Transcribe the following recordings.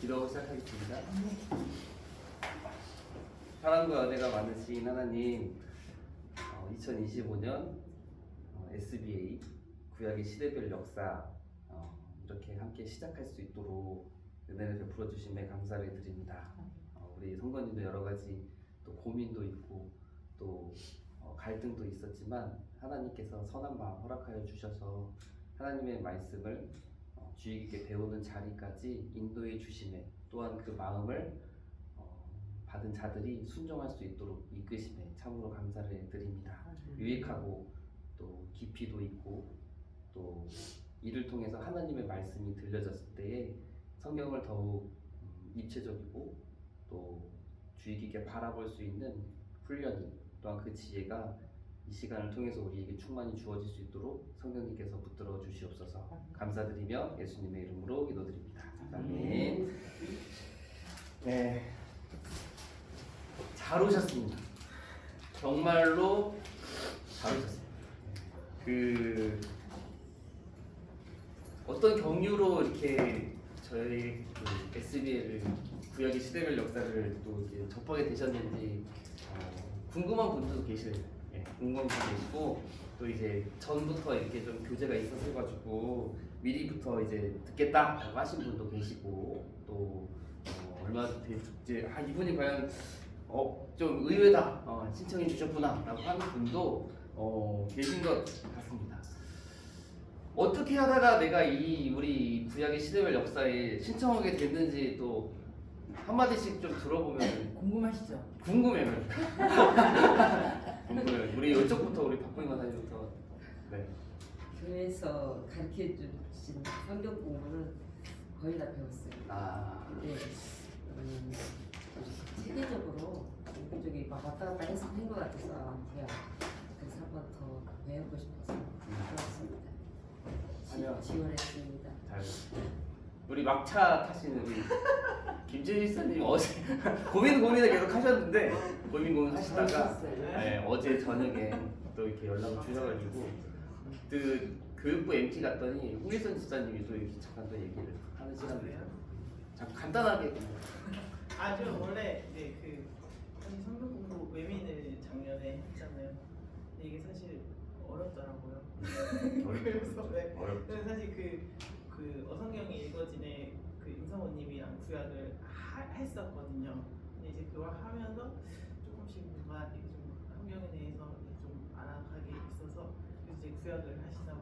기도하고 시작하겠습니다. 사랑과 은혜가 많으신 하나님, 2025년 SBA 구약의 시대별 역사 이렇게 함께 시작할 수 있도록 은혜를 베풀어 주심에 감사를 드립니다. 우리 성도님도 여러 가지 또 고민도 있고 또 갈등도 있었지만 하나님께서 선한 마음 허락하여 주셔서 하나님의 말씀을 주의 깊게 배우는 자리까지 인도해 주심에, 또한 그 마음을 받은 자들이 순종할 수 있도록 이끄심에 참으로 감사를 드립니다. 유익하고 또 깊이도 있고 또 이를 통해서 하나님의 말씀이 들려졌을 때에 성경을 더욱 입체적이고 또 주의 깊게 바라볼 수 있는 훈련이, 또한 그 지혜가 이 시간을 통해서 우리에게 충만히 주어질 수 있도록 성령님께서 붙들어 주시옵소서. 감사드리며 예수님의 이름으로 기도드립니다. 아멘. 네, 잘 오셨습니다. 정말로 잘 오셨습니다. 어떤 경유로 이렇게 저희 SBA를 구약의 시대별 역사를 또 이렇게 접하게 되셨는지 궁금한 분도 계시네요. 궁금한 분도 계시고, 또 이제 전부터 이렇게 좀 교제가 있었어 가지고 미리부터 이제 듣겠다라고 하신 분도 계시고, 또 얼마 이제 이분이 과연 좀 의외다, 신청해 주셨구나라고 하는 분도 계신 것 같습니다. 어떻게 하다가 내가 이 우리 구약의 시대별 역사에 신청하게 됐는지 또 한마디씩 좀 들어보면 궁금하시죠? 궁금해요. 궁금해요. 우리 이쪽부터, 우리 박보임 원사님부터. 네. 교회에서 가르쳐 주신 성경 공부는 거의 다 배웠어요. 근데 세계적으로 이쪽이 막 왔다 갔다 해서 한 것 같아서 제가 그래서 한 번 더 배우고 싶어서 배웠습니다. 지원했습니다. 잘. 우리 막차 타시는 우리 김재일 선생님 어제 고민을 계속 하셨는데 고민 하시다가 어제 저녁에 또 이렇게 연락을 주셔가지고 그 교육부 MT 갔더니 홍일선 집사님이 또 이렇게 잠깐 또 얘기를 하는 시간이에요. 잠깐 간단하게. 저 원래 사실 성경 공부 외민을 작년에 했잖아요. 근데 이게 사실 어렵더라고요. 그래서 그래서 사실 어성경이 읽어진에 임성호님이랑 구약을 했었거든요. 근데 이제 그걸 하면서 조금씩 뭔가 이렇게 좀 성경에 대해서 좀 알아가게 있어서 그래서 이제 구약을 하신다고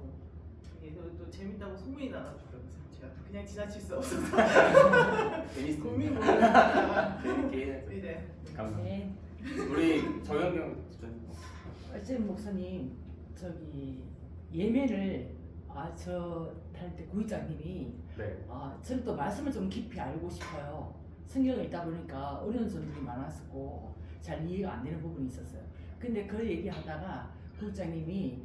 이게 또 재밌다고 소문이 나가지고요. 제가 그냥 지나칠 수 없어서 고민 못 하다가 재밌게 해야죠. 네. 감사합니다. 네. 우리 정영경 집사님. 어쨌든 목사님 예매를 저 할 때 구의장님이 네. 저는 또 말씀을 좀 깊이 알고 싶어요. 성경을 읽다 보니까 어려운 점들이 많았었고 잘 이해가 안 되는 부분이 있었어요. 근데 그 얘기하다가 구의장님이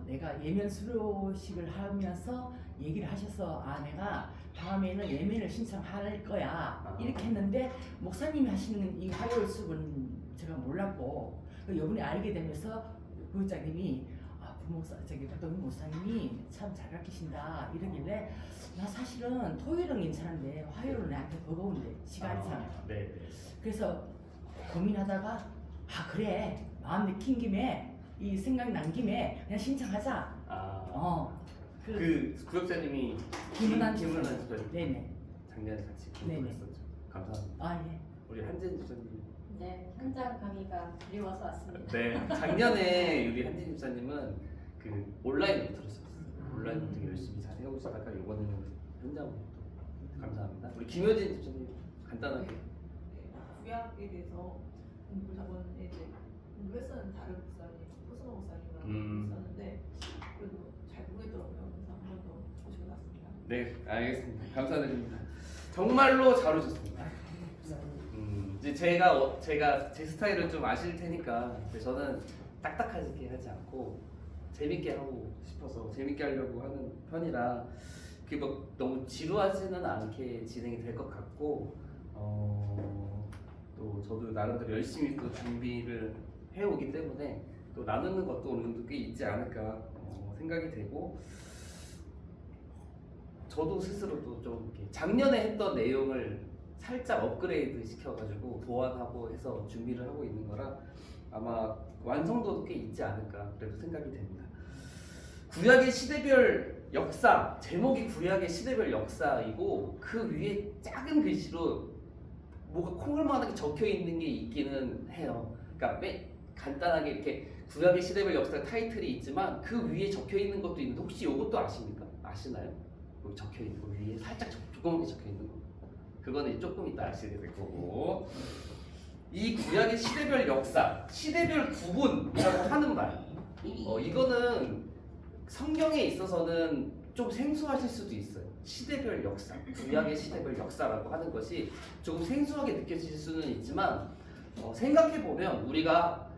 내가 예면 수료식을 하면서 얘기를 하셔서 내가 다음에는 예면을 신청할 거야 이렇게 했는데, 목사님이 하시는 이 화요일 수업은 제가 몰랐고 이번에 알게 되면서 구의장님이 박동희 목사님이 참 잘 가르치신다 이러길래 나 사실은 토요일은 괜찮은데 화요일은 나한테 버거운데 시간상. 네. 그래서 고민하다가 그래, 마음 내킨 김에 이 생각 난 김에 그냥 신청하자. 그 구역자님이 김은환 집사님. 네네. 작년에 같이 네네. 공부했었죠. 감사합니다. 예. 우리 한진 집사님. 네, 현장 강의가 그리워서 왔습니다. 네, 작년에 우리 한진 집사님은 온라인으로 들었었어요. 온라인으로 되게 열심히 잘 해오시다가 이번에는 현장으로. 감사합니다. 우리 김효진 집사님 간단하게. 구약에 대해서 공부 저번에 이제 공부했었는 다른 목사님, 호수노 목사님이랑 했었는데 그래도 잘 모르겠더라고요. 그래서 한 번 더 모시고 왔습니다. 네, 알겠습니다. 감사드립니다. 정말로 잘 오셨습니다. 이제 제가 제 스타일을 좀 아실 테니까 저는 딱딱하게 하지 않고 재밌게 하고 싶어서 재밌게 하려고 하는 편이라 그게 막 너무 지루하지는 않게 진행이 될 것 같고, 또 저도 나름대로 열심히 또 준비를 해오기 때문에 또 나누는 것도 어느 정도 꽤 있지 않을까 생각이 되고, 저도 스스로도 좀 이렇게 작년에 했던 내용을 살짝 업그레이드 시켜가지고 보완하고 해서 준비를 하고 있는 거라 아마 완성도도 꽤 있지 않을까 그래도 생각이 됩니다. 구약의 시대별 역사, 제목이 구약의 시대별 역사이고 그 위에 작은 글씨로 뭐가 콩알만하게 적혀 있는 게 있기는 해요. 그러니까 간단하게 이렇게 구약의 시대별 역사 타이틀이 있지만 그 위에 적혀 있는 것도 있는데 혹시 이것도 아십니까? 아시나요? 여기 적혀 있는 거 위에 살짝 조그맣게 적혀 있는 거. 그거는 조금 이따 아시게 될 거고. 이 구약의 시대별 역사, 시대별 구분이라고 하는 말. 이거는 성경에 있어서는 좀 생소하실 수도 있어요. 시대별 역사, 구약의 시대별 역사라고 하는 것이 조금 생소하게 느껴질 수는 있지만 생각해보면 우리가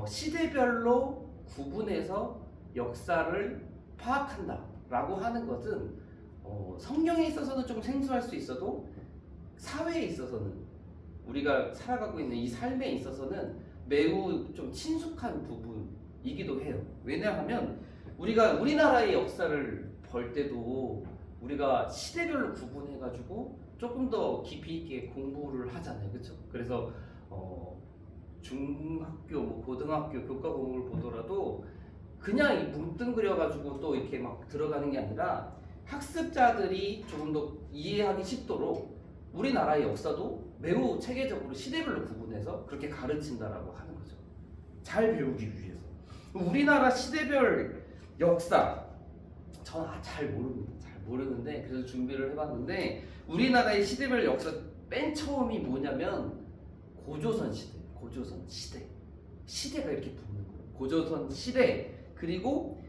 시대별로 구분해서 역사를 파악한다라고 하는 것은 성경에 있어서는 좀 생소할 수 있어도 사회에 있어서는 우리가 살아가고 있는 이 삶에 있어서는 매우 좀 친숙한 부분이기도 해요. 왜냐하면 우리가 우리나라의 역사를 볼 때도 우리가 시대별로 구분해가지고 조금 더 깊이 있게 공부를 하잖아요, 그렇죠? 그래서 중학교, 고등학교 교과 과목을 보더라도 그냥 뭉뚱그려가지고 또 이렇게 막 들어가는 게 아니라 학습자들이 조금 더 이해하기 쉽도록 우리나라의 역사도 매우 체계적으로 시대별로 구분해서 그렇게 가르친다라고 하는 거죠. 잘 배우기 위해서. 우리나라 시대별 역사 저는 잘 모릅니다. 잘 모르는데 그래서 준비를 해봤는데 우리나라의 시대별 역사 맨 처음이 뭐냐면 고조선 시대. 고조선 시대. 시대가 이렇게 붙는 거예요. 고조선 시대 그리고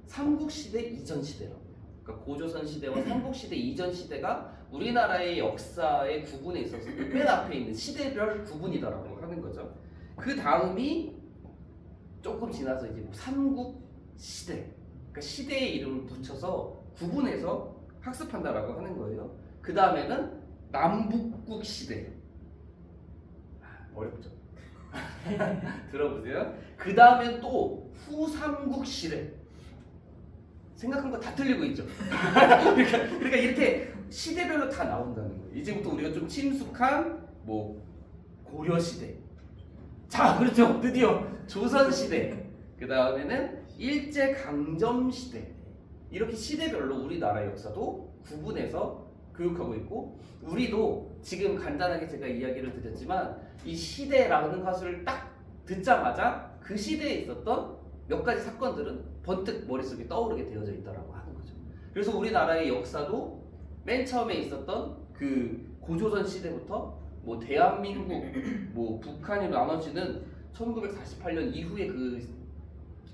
삼국시대 이전 시대라고. 그러니까 고조선 시대와 삼국시대 이전 시대가 우리나라의 역사의 구분에 있어서 맨 앞에 있는 시대별 구분이다라고 하는 거죠. 그 다음이 조금 지나서 이제 삼국시대. 그러니까 시대의 이름을 붙여서 구분해서 학습한다라고 하는 거예요. 그 다음에는 남북국 시대. 어렵죠? 들어보세요. 그 다음엔 또 후삼국 시대. 생각한 거 다 틀리고 있죠. 그러니까 이렇게 시대별로 다 나온다는 거예요. 이제부터 우리가 좀 친숙한 고려 시대. 자, 그렇죠. 드디어 조선 시대. 그 다음에는 일제 강점 시대. 이렇게 시대별로 우리나라의 역사도 구분해서 교육하고 있고 우리도 지금 간단하게 제가 이야기를 드렸지만 이 시대라는 것을 딱 듣자마자 그 시대에 있었던 몇 가지 사건들은 번뜩 머릿속에 떠오르게 되어져 있다라고 하는 거죠. 그래서 우리나라의 역사도 맨 처음에 있었던 그 고조선 시대부터 대한민국, 북한이 나눠지는 1948년 이후의 그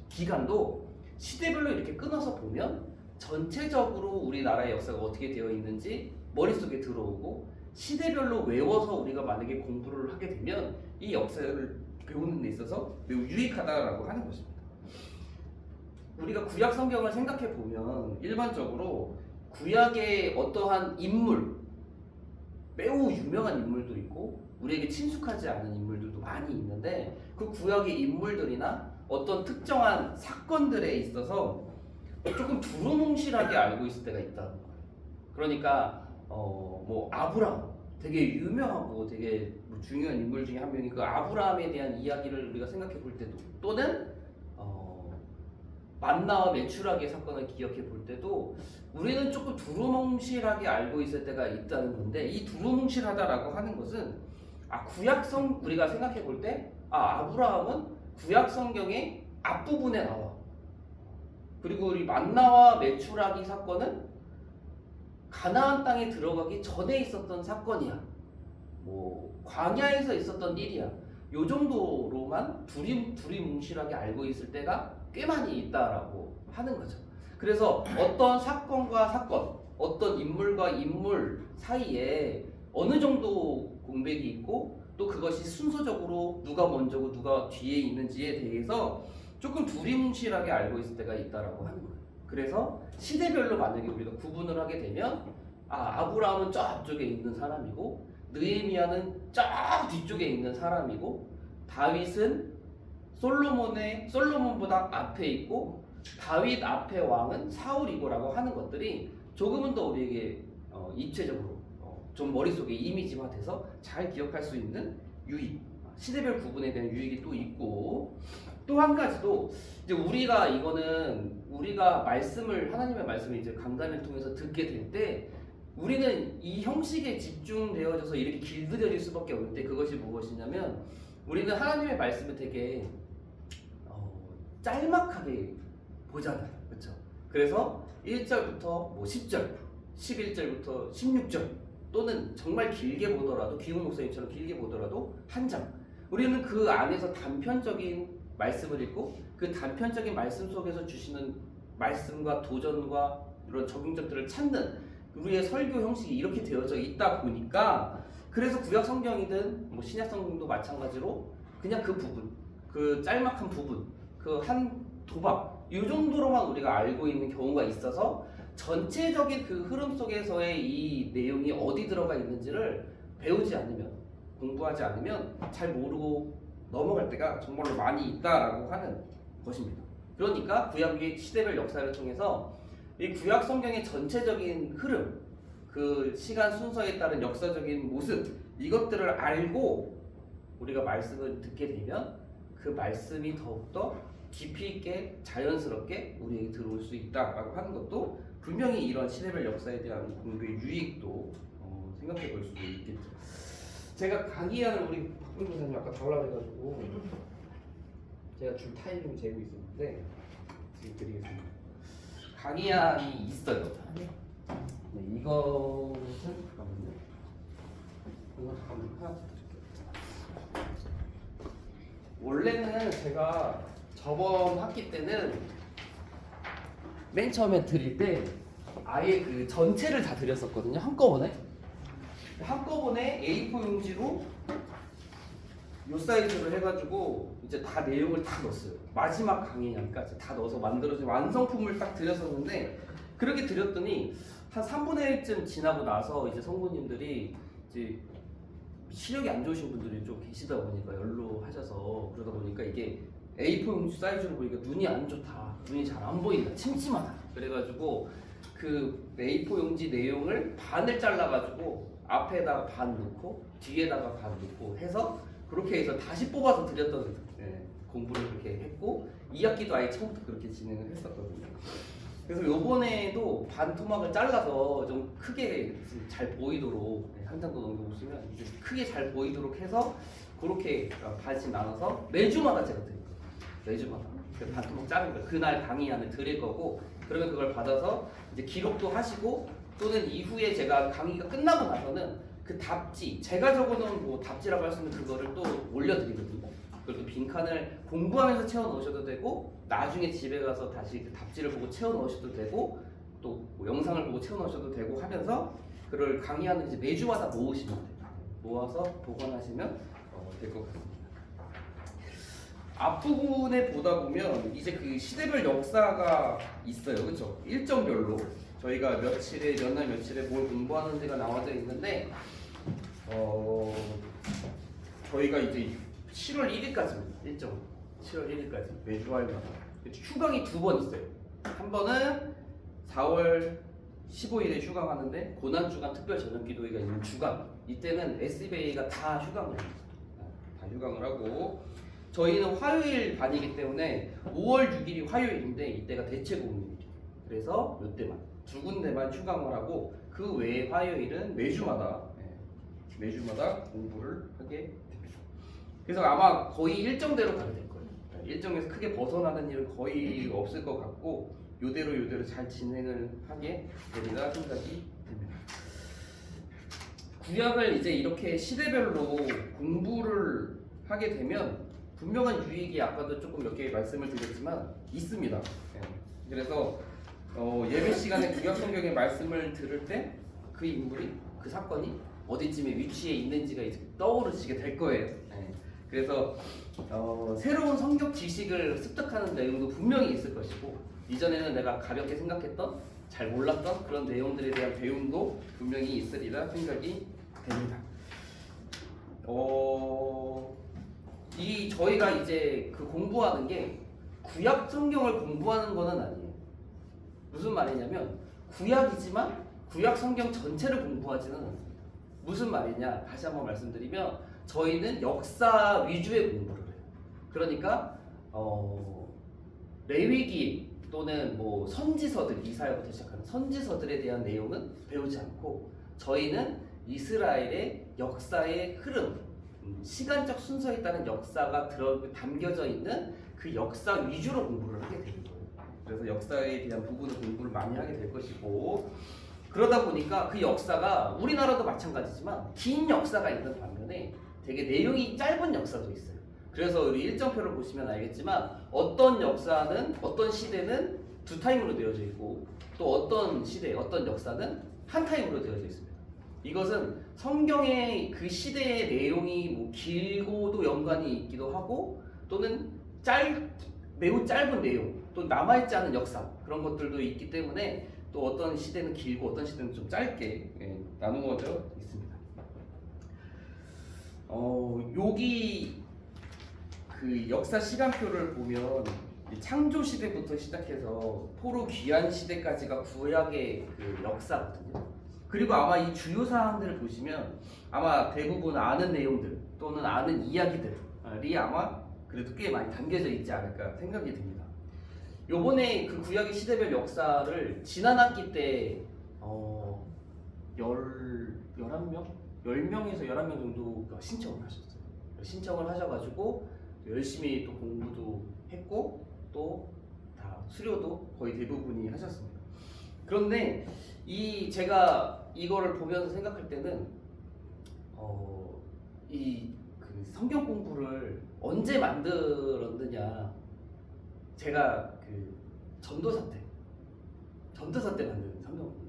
기간도 시대별로 이렇게 끊어서 보면 전체적으로 우리나라의 역사가 어떻게 되어 있는지 머릿속에 들어오고 시대별로 외워서 우리가 만약에 공부를 하게 되면 이 역사를 배우는 데 있어서 매우 유익하다라고 하는 것입니다. 우리가 구약 성경을 생각해 보면 일반적으로 구약의 어떠한 인물, 매우 유명한 인물도 있고 우리에게 친숙하지 않은 인물들도 많이 있는데 그 구약의 인물들이나 어떤 특정한 사건들에 있어서 조금 두루뭉실하게 알고 있을 때가 있다는 거예요. 그러니까 아브라함 되게 유명하고 되게 중요한 인물 중에 한 명이 그 아브라함에 대한 이야기를 우리가 생각해 볼 때도 또는 만나와 메추라기의 사건을 기억해 볼 때도 우리는 조금 두루뭉실하게 알고 있을 때가 있다는 건데 이 두루뭉실하다라고 하는 것은 구약성 우리가 생각해 볼 때 아브라함은 구약 성경의 앞부분에 나와. 그리고 우리 만나와 메추라기 사건은 가나안 땅에 들어가기 전에 있었던 사건이야. 광야에서 있었던 일이야. 요 정도로만 두리뭉실하게 알고 있을 때가 꽤 많이 있다라고 하는 거죠. 그래서 어떤 사건과 사건, 어떤 인물과 인물 사이에 어느 정도 공백이 있고 또 그것이 순서적으로 누가 먼저고 누가 뒤에 있는지에 대해서 조금 두리뭉실하게 알고 있을 때가 있다라고 하는 거예요. 그래서 시대별로 만약에 우리가 구분을 하게 되면 아브라함은 저 앞쪽에 있는 사람이고 느헤미야는 저 뒤쪽에 있는 사람이고 다윗은 솔로몬보다 앞에 있고 다윗 앞에 왕은 사울이고라고 하는 것들이 조금은 더 우리에게 입체적으로 좀 머릿속에 이미지화돼서 잘 기억할 수 있는 유익, 시대별 구분에 대한 유익이 또 있고, 또 한 가지도 이제 우리가 말씀을, 하나님의 말씀을 이제 강단을 통해서 듣게 될 때 우리는 이 형식에 집중되어져서 이렇게 길들여질 수밖에 없는데, 그것이 무엇이냐면 우리는 하나님의 말씀을 되게 짤막하게 보잖아요. 그렇죠? 그래서 1절부터 뭐 10절, 11절부터 16절, 또는 정말 길게 보더라도, 기훈 목사님처럼 길게 보더라도 한 장, 우리는 그 안에서 단편적인 말씀을 읽고 그 단편적인 말씀 속에서 주시는 말씀과 도전과 이런 적용점들을 찾는 우리의 설교 형식이 이렇게 되어져 있다 보니까, 그래서 구약 성경이든 뭐 신약 성경도 마찬가지로 그냥 그 부분, 그 짤막한 부분, 그 한 도박 이 정도로만 우리가 알고 있는 경우가 있어서 전체적인 그 흐름 속에서의 이 내용이 어디 들어가 있는지를 배우지 않으면, 공부하지 않으면 잘 모르고 넘어갈 때가 정말로 많이 있다라고 하는 것입니다. 그러니까 구약의 시대별 역사를 통해서 이 구약 성경의 전체적인 흐름, 그 시간 순서에 따른 역사적인 모습, 이것들을 알고 우리가 말씀을 듣게 되면 그 말씀이 더욱더 깊이 있게 자연스럽게 우리에게 들어올 수 있다라고 하는 것도 분명히 이런 시대별 역사에 대한 공부의 유익도 생각해 볼 수 있겠죠. 제가 강의안을 우리 박근혜 교사님 아까 달라고 해가지고 제가 줄 타이밍 재고 있었는데 지금 드리겠습니다. 강의안이 있어요. 네, 이거는 잠깐만요. 이거 잠깐만 하나 드릴게요. 원래는 제가 저번 학기 때는 맨 처음에 드릴 때 아예 그 전체를 다 드렸었거든요. 한꺼번에 A4 용지로 요 사이즈로 해가지고 이제 다 내용을 다 넣었어요. 마지막 강의까지 다 넣어서 만들어진 완성품을 딱 드렸었는데, 그렇게 드렸더니 한 3분의 1쯤 지나고 나서 이제 성도님들이 이제 시력이 안 좋으신 분들이 좀 계시다 보니까 연로하셔서 그러다 보니까 이게 A4 용지 사이즈로 보니까 눈이 안 좋다, 눈이 잘 안 보인다, 침침하다, 그래가지고 그 A4 용지 내용을 반을 잘라가지고 앞에다가 반 넣고 뒤에다가 반 넣고 해서 그렇게 해서 다시 뽑아서 드렸던 공부를 그렇게 했고, 2학기도 아예 처음부터 그렇게 진행을 했었거든요. 그래서 요번에도 반토막을 잘라서 좀 크게 잘 보이도록, 한 장 더 넘겨보시면 이제 크게 잘 보이도록 해서 그렇게 반씩 나눠서 매주마다 제가 드릴 거예요. 매주마다 그 반토막 자른 거 그날 강의안을 드릴 거고, 그러면 그걸 받아서 이제 기록도 하시고, 또는 이후에 제가 강의가 끝나고 나서는 그 답지, 제가 적어놓은 뭐 답지라고 할 수 있는 그거를 또 올려드리거든요. 그리고 빈칸을 공부하면서 채워 넣으셔도 되고, 나중에 집에 가서 다시 그 답지를 보고 채워 넣으셔도 되고, 또 뭐 영상을 보고 채워 넣으셔도 되고 하면서 그걸 강의하는 이제 매주마다 모으시면 돼요. 모아서 보관하시면 될 것 같습니다. 앞부분에 보다 보면 이제 그 시대별 역사가 있어요. 그렇죠? 일정별로 저희가 며칠에, 몇 날 며칠에 뭘 공부하는지가 나와져 있는데, 저희가 이제 7월 1일까지입니다. 일정 7월 1일까지 매주 화요일마다 휴강이 2번 있어요. 한 번은 4월 15일에 휴강하는데 고난주간 특별 저녁기도회가 있는 주간, 이때는 SBA가 다 휴강을 합니다. 다 휴강을 하고, 저희는 화요일 반이기 때문에 5월 6일이 화요일인데 이때가 대체 공휴일이에요. 그래서 이때만 두 군데만 휴강을 하고, 그 외에 화요일은 매주마다 공부를 하게 됩니다. 그래서 아마 거의 일정대로 가게 될 거예요. 일정에서 크게 벗어나는 일은 거의 없을 것 같고, 요대로 잘 진행을 하게 되리라 생각이 듭니다. 구약을 이제 이렇게 시대별로 공부를 하게 되면 분명한 유익이 아까도 조금 몇 개 말씀을 드렸지만 있습니다. 그래서 예배 시간에 구약 성경의 말씀을 들을 때 그 인물이, 그 사건이 어디쯤에 위치해 있는지가 이제 떠오르시게 될 거예요. 그래서 새로운 성경 지식을 습득하는 내용도 분명히 있을 것이고, 이전에는 내가 가볍게 생각했던, 잘 몰랐던 그런 내용들에 대한 배움도 분명히 있으리라 생각이 됩니다. 저희가 이제 그 공부하는 게 구약 성경을 공부하는 거는 아니에요. 무슨 말이냐면 구약이지만 구약 성경 전체를 공부하지는 않습니다. 무슨 말이냐? 다시 한번 말씀드리면 저희는 역사 위주의 공부를 해요. 그러니까 레위기 또는 뭐 선지서들, 이사야부터 시작하는 선지서들에 대한 내용은 배우지 않고 저희는 이스라엘의 역사의 흐름, 시간적 순서에 따른 역사가 담겨져 있는 그 역사 위주로 공부를 하게 되는 거예요. 그래서 역사에 대한 부분을 공부를 많이 하게 될 것이고, 그러다 보니까 그 역사가 우리나라도 마찬가지지만 긴 역사가 있는 반면에 되게 내용이 짧은 역사도 있어요. 그래서 우리 일정표를 보시면 알겠지만 어떤 역사는 어떤 시대는 두 타임으로 되어져 있고 또 어떤 시대, 어떤 역사는 한 타임으로 되어져 있습니다. 이것은 성경의 그 시대의 내용이 뭐 길고도 연관이 있기도 하고 또는 매우 짧은 내용, 또 남아있지 않은 역사 그런 것들도 있기 때문에 또 어떤 시대는 길고 어떤 시대는 좀 짧게 나누어져 있습니다. 여기 그 역사 시간표를 보면 창조 시대부터 시작해서 포로 귀환 시대까지가 구약의 그 역사거든요. 그리고 아마 이 주요 사항들을 보시면 아마 대부분 아는 내용들 또는 아는 이야기들이 아마 그래도 꽤 많이 담겨져 있지 않을까 생각이 듭니다. 요번에 그 구약의 시대별 역사를 지난 학기 때 11명? 10명에서 11명 정도가 신청을 하셨어요. 신청을 하셔가지고 열심히 또 공부도 했고 또 다 수료도 거의 대부분이 하셨습니다. 그런데 제가 이거를 보면서 생각할 때는 이 그 성경 공부를 언제 만들었느냐, 제가 그 전도사 때 만든 성경 공부.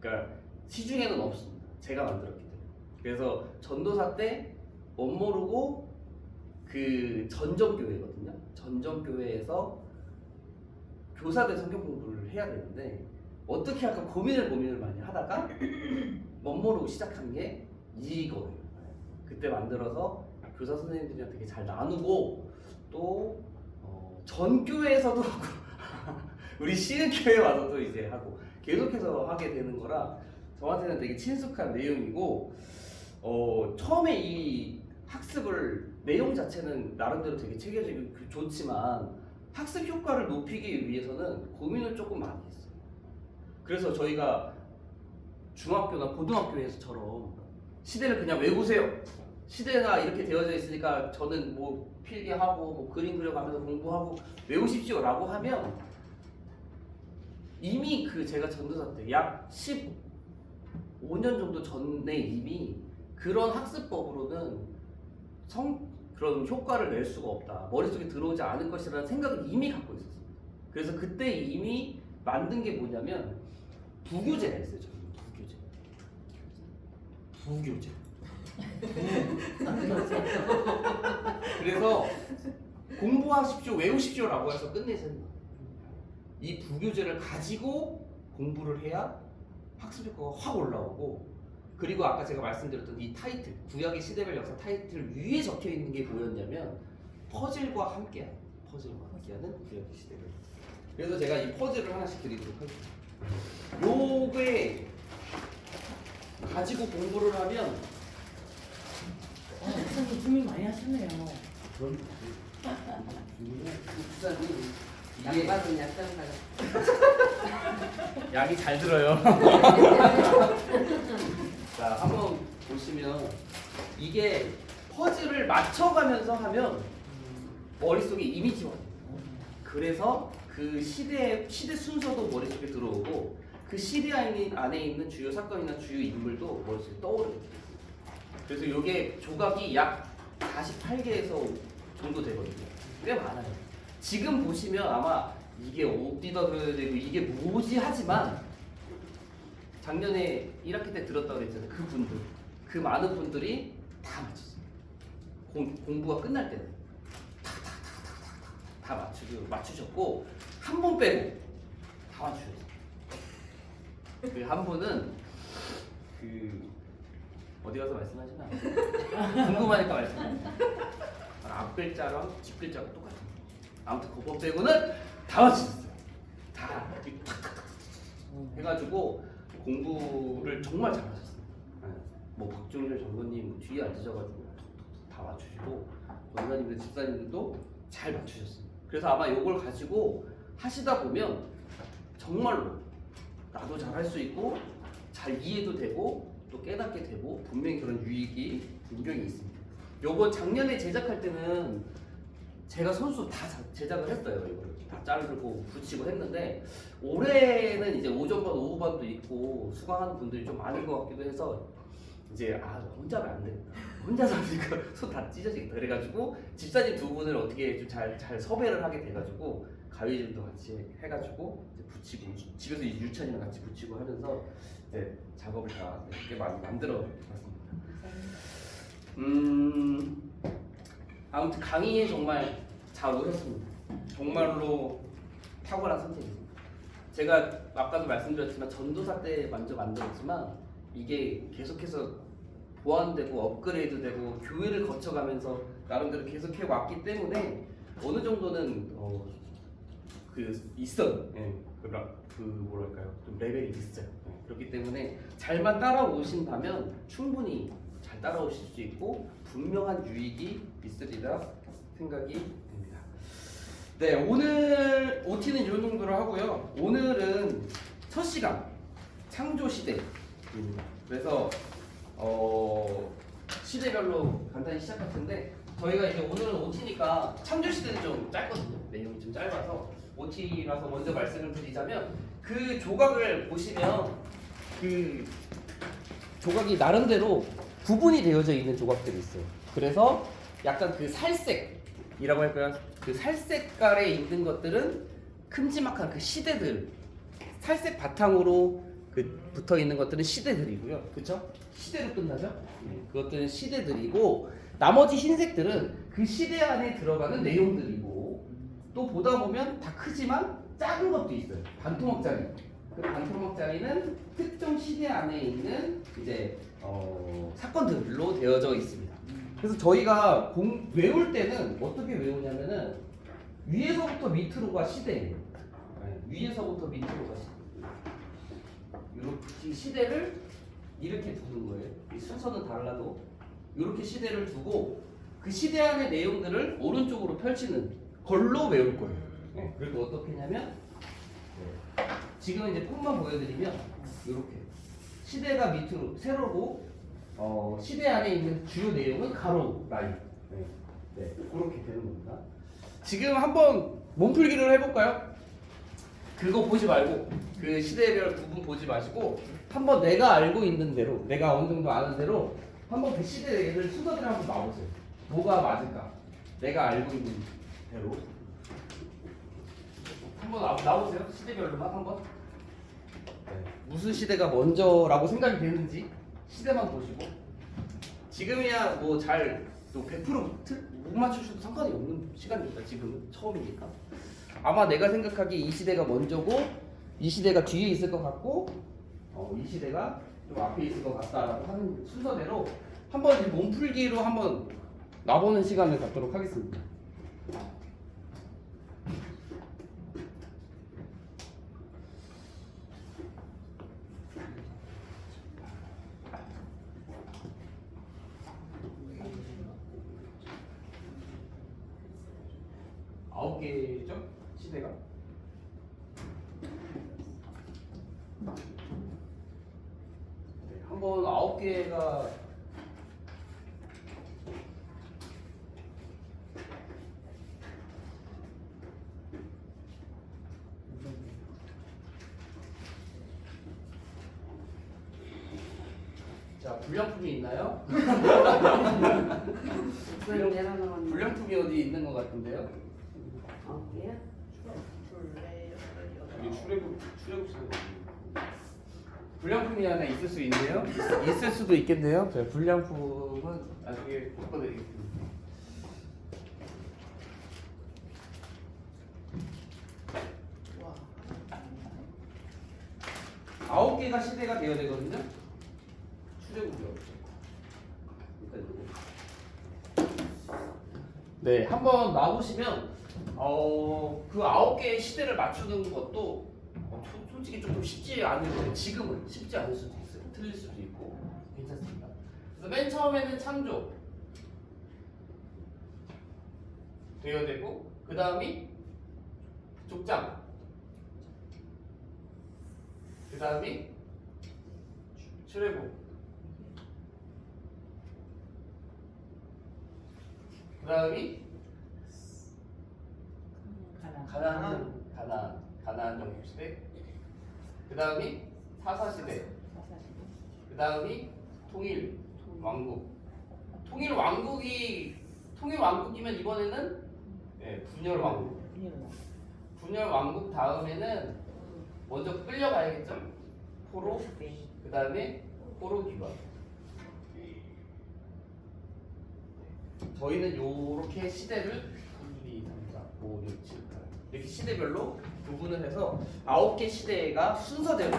그러니까 시중에는 없습니다. 제가 만들었기 때문에. 그래서 전도사 때 멋모르고 그 전정교회거든요. 전정교회에서 교사들 성경 공부를 해야 되는데 어떻게 할까 고민을 많이 하다가 멋모르고 시작한 게 이거예요. 그때 만들어서 교사 선생님들이랑 되게 잘 나누고 또 전 교회에서도 하고 우리 시흥교회 와서도 이제 하고 계속해서 하게 되는 거라 저한테는 되게 친숙한 내용이고 처음에 이 학습을 내용 자체는 나름대로 되게 체계적이고 좋지만 학습 효과를 높이기 위해서는 고민을 조금 많이 했어요. 그래서 저희가 중학교나 고등학교에서처럼 시대를 그냥 외우세요. 시대가 이렇게 되어져 있으니까 저는 뭐 필기하고 뭐 그림 그려가면서 공부하고 외우십시오라고 하면 이미 그 제가 전도사 때 약 15년 정도 전에 이미 그런 학습법으로는 그런 효과를 낼 수가 없다. 머릿속에 들어오지 않을 것이라는 생각을 이미 갖고 있었습니다. 그래서 그때 이미 만든 게 뭐냐면 부교재가 있어요. 저는 부교재. 그래서 공부하십시오, 외우십시오라고 해서 끝내세요. 이 부교재를 가지고 공부를 해야 학습 효과가 확 올라오고, 그리고 아까 제가 말씀드렸던 이 타이틀, 구약의 시대별 역사 타이틀 위에 적혀 있는 게 뭐였냐면 퍼즐과 함께하는 구약의 시대별 역사. 그래서 제가 이 퍼즐을 하나씩 드리도록 하겠습니다. 요게 가지고 공부를 하면 목사님 준비 많이 하셨네요. 그런 부산이 이게 약간은 약간 약이 잘 들어요. 자, 한번 보시면 이게 퍼즐을 맞춰가면서 하면 머릿속에 이미지가 돼요. 그래서 그 시대 순서도 머릿속에 들어오고 그 시대 안에 있는 주요 사건이나 주요 인물도 머릿속에 떠오르요. 그래서 이게 조각이 약 48개에서 정도 되거든요. 꽤 많아요. 지금 보시면 아마 이게 어디다 들어야 되고 이게 뭐지 하지만 작년에 1학기 때 들었다고 그랬잖아요. 그 많은 분들이 다 맞췄어요. 공부가 끝날 때는 다 맞추셨고 한 분 빼고 다 맞추셨어요. 그 한 분은 어디 가서 말씀하시나? 궁금하니까 말씀합니다. 앞 글자랑 뒷 글자가 똑같아요. 아무튼 그거 빼고는 다 맞추셨어요. 다 탁탁탁 해가지고 공부를 정말 잘하셨어요. 네. 뭐 박종일 장로님 뒤에 앉으셔가지고 다 맞추시고 원사님들 집사님들도 잘 맞추셨어요. 그래서 아마 이걸 가지고 하시다 보면 정말로 나도 잘할 수 있고 잘 이해도 되고 또 깨닫게 되고 분명히 그런 유익이 분명히 있습니다. 요거 작년에 제작할 때는 제가 손수 다 제작을 했어요. 이걸 다 자르고 붙이고 했는데 올해는 이제 오전반 오후반도 있고 수강하는 분들이 좀 많은 것 같기도 해서 이제 혼자 하면 안 되겠다. 혼자서 하니까 손 다 찢어지겠다. 그래가지고 집사님 두 분을 어떻게 좀 잘 섭외를 하게 돼가지고 가위질도 같이 해가지고 이제 붙이고 집에서 이제 유찬이랑 같이 붙이고 하면서 이제 작업을 다 꽤 많이 만들어 봤습니다. 아무튼 강의에 정말 잘 오셨습니다. 정말로 탁월한 선택입니다. 제가 아까도 말씀드렸지만 전도사 때 먼저 만들었지만 이게 계속해서 보완되고 업그레이드되고 교회를 거쳐가면서 나름대로 계속해 왔기 때문에 어느 정도는 있어요. 예, 뭐랄까요, 좀 레벨이 있어요. 예, 그렇기 때문에 잘만 따라오신다면 충분히 잘 따라오실 수 있고 분명한 유익이 있으리라 생각이 됩니다. 네, 오늘 OT는 이 정도로 하고요. 오늘은 첫 시간 창조 시대입니다. 그래서 시대별로 간단히 시작할 텐데 저희가 이제 오늘은 OT니까 창조 시대는 좀 짧거든요. 내용이 좀 짧아서 OT라서 먼저 말씀을 드리자면 그 조각을 보시면 그 조각이 나름대로 구분이 되어져 있는 조각들이 있어요. 그래서 약간 그 살색이라고 할까요? 그 살색깔에 있는 것들은 큼지막한 그 시대들, 살색 바탕으로 그 붙어 있는 것들은 시대들이고요. 그렇죠? 시대로 끝나죠? 네, 그것들은 시대들이고 나머지 흰색들은 그 시대 안에 들어가는 내용들이고 또 보다 보면 다 크지만 작은 것도 있어요. 반토막짜리. 그 반토막짜리는 특정 시대 안에 있는 이제 사건들로 되어져 있습니다. 그래서 저희가 외울 때는 어떻게 외우냐면은 위에서부터 밑으로가 시대예요. 네, 위에서부터 밑으로가 시대. 이렇게 시대를 이렇게 두는 거예요. 이 순서는 달라도 이렇게 시대를 두고 그 시대 안의 내용들을 오른쪽으로 펼치는 걸로 외울 거예요. 네, 그리고 어떻게 하냐면 지금 이제 폰만 보여드리면 이렇게 시대가 밑으로 세로고 시대 안에 있는 주요 내용은 가로 라인. 네, 그렇게 되는 겁니다. 지금 한번 몸풀기를 해볼까요? 그거 보지 말고 그 시대별 구분 보지 마시고 한번 내가 알고 있는 대로 내가 어느 정도 아는 대로 한번 그 시대를 순서대로 한번 나오세요. 뭐가 맞을까? 내가 알고 있는 대로 한번 나오세요. 시대별로만 한번. 네. 무슨 시대가 먼저라고 생각이 되는지 시대만 보시고 지금이야 뭐 잘 또 100%못 맞추셔도 상관이 없는 시간입니다. 지금은 처음이니까. 아마 내가 생각하기에 이 시대가 먼저고 이 시대가 뒤에 있을 것 같고 이 시대가 좀 앞에 있을 것 같다라고 하는 순서대로 한번 몸풀기로 한번 놔보는 시간을 갖도록 하겠습니다. 아홉 개죠? 시대가. 네, 한번 9개가 자, 불량품이 있나요? 불량품이 어디 있는 것 같은데요? 여기 출애굽 불량품이 하나 있을 수 있네요. 있을 수도 있겠네요. 불량품은 나중에 바꿔드리겠습니다. 와. 9개가 시대가 되어야 되거든요. 출애굽이요. 네, 한번 놔보시면 그 9개의 시대를 맞추는 것도 솔직히 조금 쉽지 않은데 지금은 쉽지 않을 수도 있어요. 틀릴 수도 있고 괜찮습니다. 그래서 맨 처음에는 창조 되어야 되고 그 다음이 족장 그 다음이 출애굽 그 다음이 가나안 정복 시대 그 다음이 사사 시대 그 다음이 통일 왕국이면 이번에는 분열 왕국 다음에는 먼저 끌려가야겠죠. 포로 그 다음에 포로 기관. 저희는 요렇게 시대를 1, 2, 3, 4, 5, 6, 7, 8 이렇게 시대별로 구분을 해서 9개 시대가 순서대로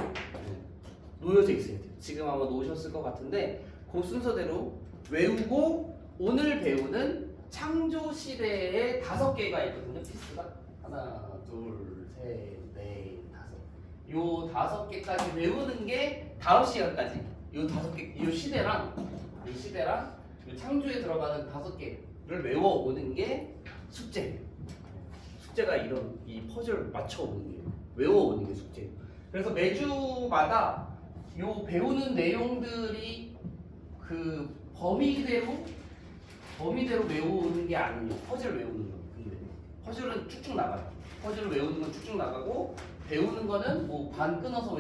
놓여져 있어야 돼요. 지금 아마 놓으셨을 것 같은데 그 순서대로 외우고 오늘 배우는 창조 시대의 5개가 있거든요. 피스가 하나, 둘, 셋, 넷, 다섯. 요 5개까지 외우는 게 다음 시간까지 요 5개, 요 시대랑 요 창조에 들어가는 5개를 외워오는 게 숙제예요. 숙제가 이런 이 퍼즐 맞춰오는 게 외워오는 게 숙제예요. 그래서 매주마다 요 배우는 내용들이 그 범위대로 외우는 게 아니에요. 퍼즐 외우는 거. 근데 퍼즐은 쭉쭉 나가요. 퍼즐을 외우는 건 쭉쭉 나가고 배우는 거는 뭐 반 끊어서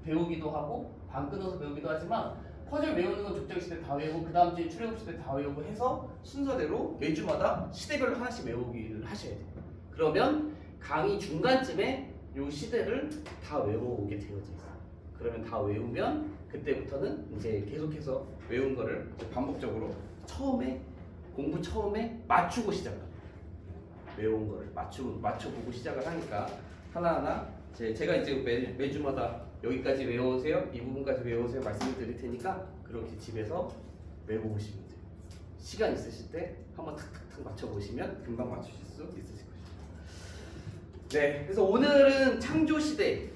배우기도 하고 반 끊어서 배우기도 하지만 퍼즐 외우는 건 족장 시대 다 외우고 그 다음 주에 출애굽 시대 다 외우고 해서 순서대로 매주마다 시대별로 하나씩 외우기를 하셔야 돼요. 그러면 강의 중간쯤에 요 시대를 다 외워오게 되어져 있어요. 그러면 다 외우면 그때부터는 이제 계속해서 외운 거를 이제 반복적으로 공부 처음에 맞추고 시작합니다. 외운 거를 맞춰보고 시작을 하니까 하나하나 제가 이제 매주마다 여기까지 외워오세요, 이 부분까지 외워오세요 말씀을 드릴 테니까 그렇게 집에서 외워보시면 돼요. 시간 있으실 때 한번 탁탁탁 맞춰보시면 금방 맞추실 수 있으실 것입니다. 네, 그래서 오늘은 창조시대.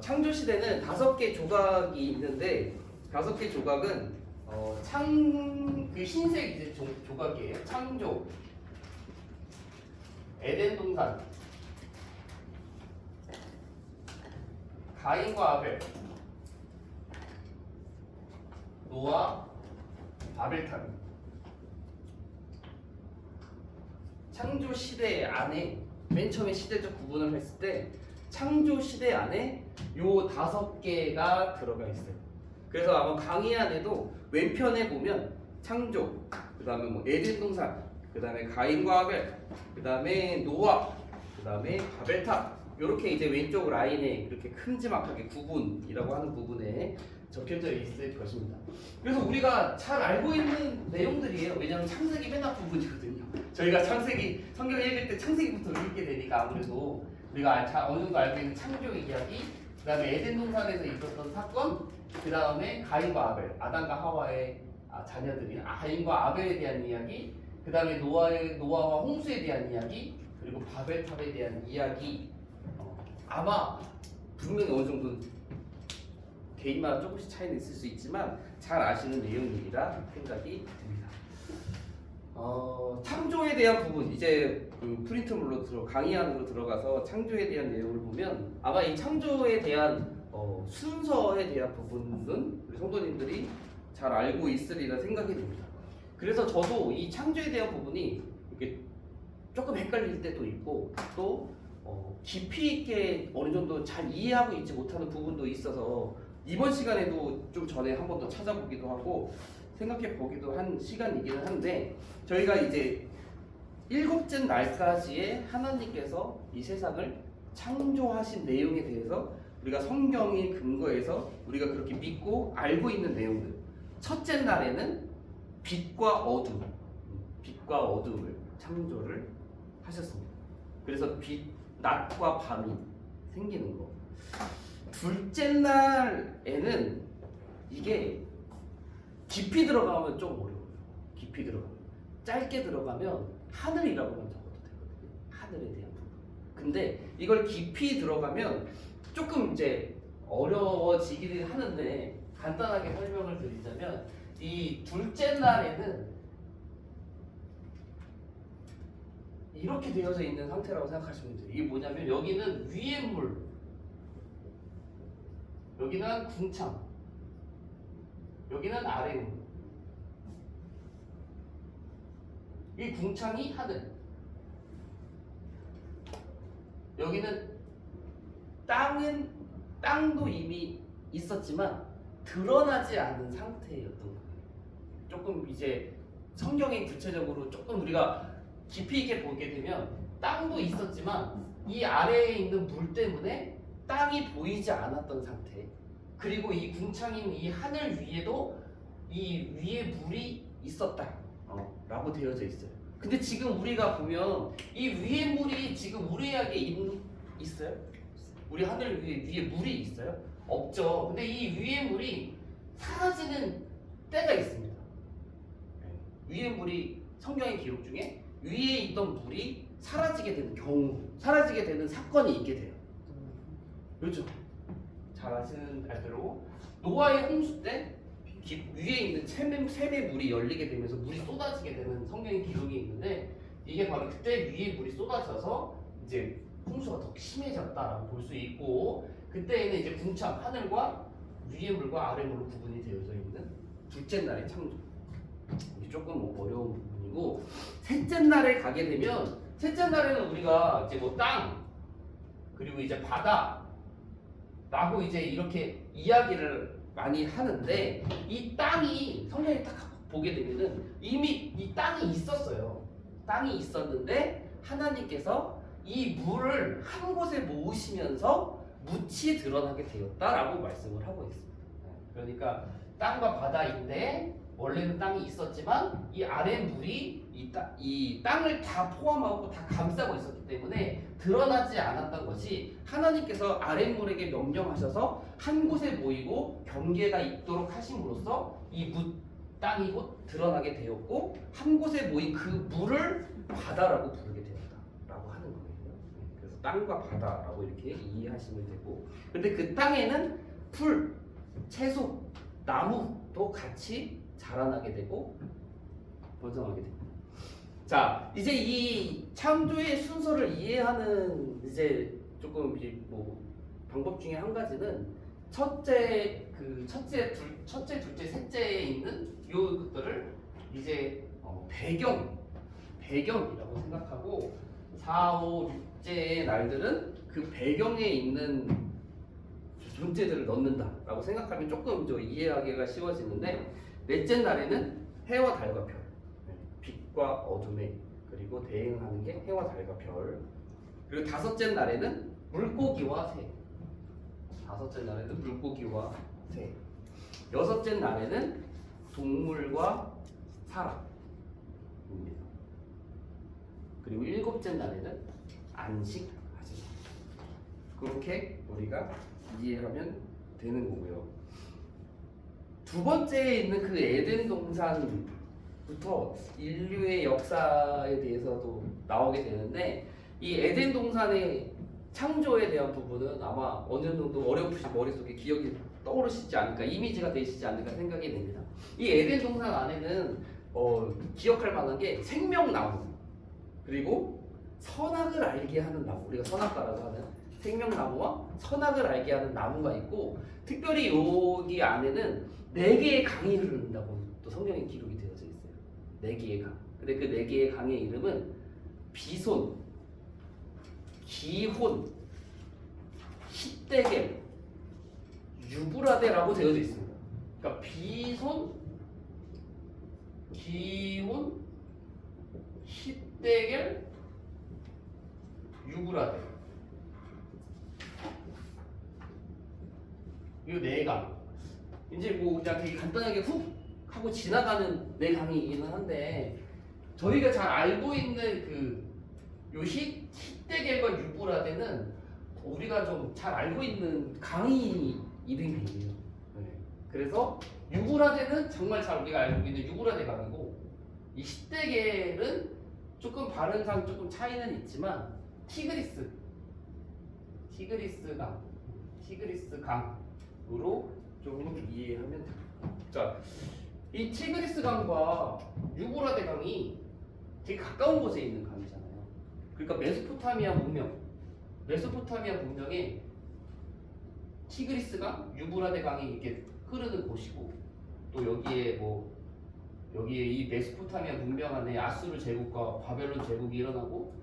창조시대는 5개 조각이 있는데 5개 조각은 그 흰색 이제 조각이에요. 창조, 에덴 동산, 가인과 아벨, 노아, 바벨탑. 창조 시대 안에 맨 처음에 시대적 구분을 했을 때 창조 시대 안에 요 5개가 들어가 있어요. 그래서 아마 강의 안에도 왼편에 보면 창조, 그 다음에 뭐 에덴 동산, 그 다음에 가인과 아벨, 그 다음에 노아, 그 다음에 바벨탑 이렇게 이제 왼쪽 라인에 이렇게 큼지막하게 구분이라고 하는 부분에 적혀져 있을 것입니다. 그래서 우리가 잘 알고 있는 내용들이에요. 왜냐하면 창세기 맨 앞부분이거든요. 저희가 창세기 성경 읽을 때 창세기부터 읽게 되니까 아무래도 우리가 어느 정도 알고 있는 창조 이야기, 그 다음에 에덴 동산에서 있었던 사건, 그 다음에 가인과 아벨, 아담과 하와의 자녀들인 가인과 아벨에 대한 이야기, 그 다음에 노아와 홍수에 대한 이야기, 그리고 바벨탑에 대한 이야기. 아마 분명히 어느 정도 개인마다 조금씩 차이는 있을 수 있지만 잘 아시는 내용이라 생각이 듭니다. 창조에 대한 부분 이제 그 프린트물로 강의 안으로 들어가서 창조에 대한 내용을 보면 아마 이 창조에 대한 순서에 대한 부분은 우리 성도님들이 잘 알고 있으리라 생각이 됩니다. 그래서 저도 이 창조에 대한 부분이 이렇게 조금 헷갈릴 때도 있고 또 깊이 있게 어느 정도 잘 이해하고 있지 못하는 부분도 있어서 이번 시간에도 좀 전에 한 번 더 찾아보기도 하고 생각해 보기도 한 시간이기는 한데 저희가 이제 7째 날까지의 하나님께서 이 세상을 창조하신 내용에 대해서 우리가 성경의 근거에서 우리가 그렇게 믿고 알고 있는 내용들. 첫째 날에는 빛과 어둠을 창조를 하셨습니다. 그래서 낮과 밤이 생기는 거. 둘째 날에는 이게 깊이 들어가면 좀 어려워요. 깊이 들어가면. 짧게 들어가면 하늘이라고만 적어도 되거든요. 하늘에 대한 부분. 근데 이걸 깊이 들어가면 조금 이제 어려워지기는 하는데 간단하게 설명을 드리자면 이 둘째 날에는 이렇게 되어져 있는 상태라고 생각하시면 돼요. 이게 뭐냐면 여기는 위의 물, 여기는 궁창, 여기는 아래 물. 이 궁창이 하늘, 여기는 땅도 이미 있었지만 드러나지 않은 상태였던 거예요. 조금 이제 성경에 구체적으로 조금 우리가 깊이 있게 보게 되면 땅도 있었지만 이 아래에 있는 물 때문에 땅이 보이지 않았던 상태. 그리고 이 궁창인 이 하늘 위에도 이 위에 물이 있었다. 라고 되어져 있어요. 근데 지금 우리가 보면 이 위에 물이 지금 우리에게 있어요? 우리 하늘 위에 물이 있어요? 없죠. 근데 이 위에 물이 사라지는 때가 있습니다. 위에 물이 성경의 기록 중에 위에 있던 물이 사라지게 되는 경우, 사라지게 되는 사건이 있게 돼요. 그렇죠? 잘 아시는 알대로 노아의 홍수 때 위에 있는 샘의 물이 열리게 되면서 물이 쏟아지게 되는 성경의 기록이 있는데 이게 바로 그때 위에 물이 쏟아져서 이제 홍수가 더 심해졌다라고 볼 수 있고 그때에는 이제 궁창 하늘과 위의 물과 아래 물로 구분이 되어져 있는 둘째 날의 창조. 이게 조금 어려운 부분이고 셋째 날에 가게 되면 셋째 날에는 우리가 이제 뭐 땅 그리고 이제 바다라고 이제 이렇게 이야기를 많이 하는데 이 땅이 성경에 딱 보게 되면은 이미 이 땅이 있었어요. 땅이 있었는데 하나님께서 이 물을 한 곳에 모으시면서 묻이 드러나게 되었다라고 말씀을 하고 있습니다. 그러니까 땅과 바다인데 원래는 땅이 있었지만 이 아래 물이 이 땅을 다 포함하고 다 감싸고 있었기 때문에 드러나지 않았던 것이 하나님께서 아랫물에게 명령하셔서 한 곳에 모이고 경계가 있도록 하심으로써 이 땅이 곧 드러나게 되었고 한 곳에 모인 그 물을 바다라고 부르게 되었다라고 하는 거예요. 그래서 땅과 바다라고 이렇게 이해하시면 되고 근데 그 땅에는 풀, 채소, 나무도 같이 자라나게 되고 번성하게 됩니다. 자, 이제 이 창조의 순서를 이해하는 이제 조금 이제 뭐 방법 중에 한 가지는 첫째, 둘째, 셋째에 있는 요것들을 이제 배경이라고 생각하고 4, 5, 6제의 날들은 그 배경에 있는 존재들을 넣는다라고 생각하면 조금 더 이해하기가 쉬워지는데 넷째 날에는 해와 달과 별, 빛과 어둠에 그리고 대응하는 게 해와 달과 별. 그리고 다섯째 날에는 물고기와 새. 다섯째 날에는 물고기와 새. 여섯째 날에는 동물과 사람입니다. 그리고 일곱째 날에는 안식하시다. 그렇게 우리가 이해하면 되는 거고요. 두 번째에 있는 그 에덴 동산부터 인류의 역사에 대해서도 나오게 되는데 이 에덴 동산의 창조에 대한 부분은 아마 어느 정도 어렴풋이 머릿속에 기억이 떠오르시지 않을까, 이미지가 되시지 않을까 생각이 됩니다. 이 에덴 동산 안에는 기억할 만한 게 생명나무 그리고 선악을 알게 하는 나무, 우리가 선악과라고 하는 생명나무와 선악을 알게 하는 나무가 있고 특별히 여기 안에는 4개의 강이 흐른다고 또 성경에 기록이 되어져 있어요. 4개의 강. 근데 그 4개의 강의 이름은 비손, 기혼, 히데겔, 유브라데라고 되어져 있습니다. 그러니까 비손, 기혼, 히데겔, 유브라데. 이 4강. 이제 뭐 그냥 되게 간단하게 훅 하고 지나가는 4강이기는 한데 저희가 잘 알고 있는 그 히데겔과 유브라데는 우리가 좀 잘 알고 있는 강이 이름이에요. 네. 그래서 유브라데는 정말 잘 우리가 알고 있는 유브라데 강이고 이 히데겔은 조금 발음상 조금 차이는 있지만 티그리스 강. 티그리스 강으로 조금 이해하면 됩니다. 자, 이 티그리스 강과 유브라데 강이 되게 가까운 곳에 있는 강이잖아요. 그러니까 메소포타미아 문명에 티그리스 강, 유브라데 강이 이렇게 흐르는 곳이고, 또 여기에 이 메소포타미아 문명 안에 아수르 제국과 바벨론 제국이 일어나고,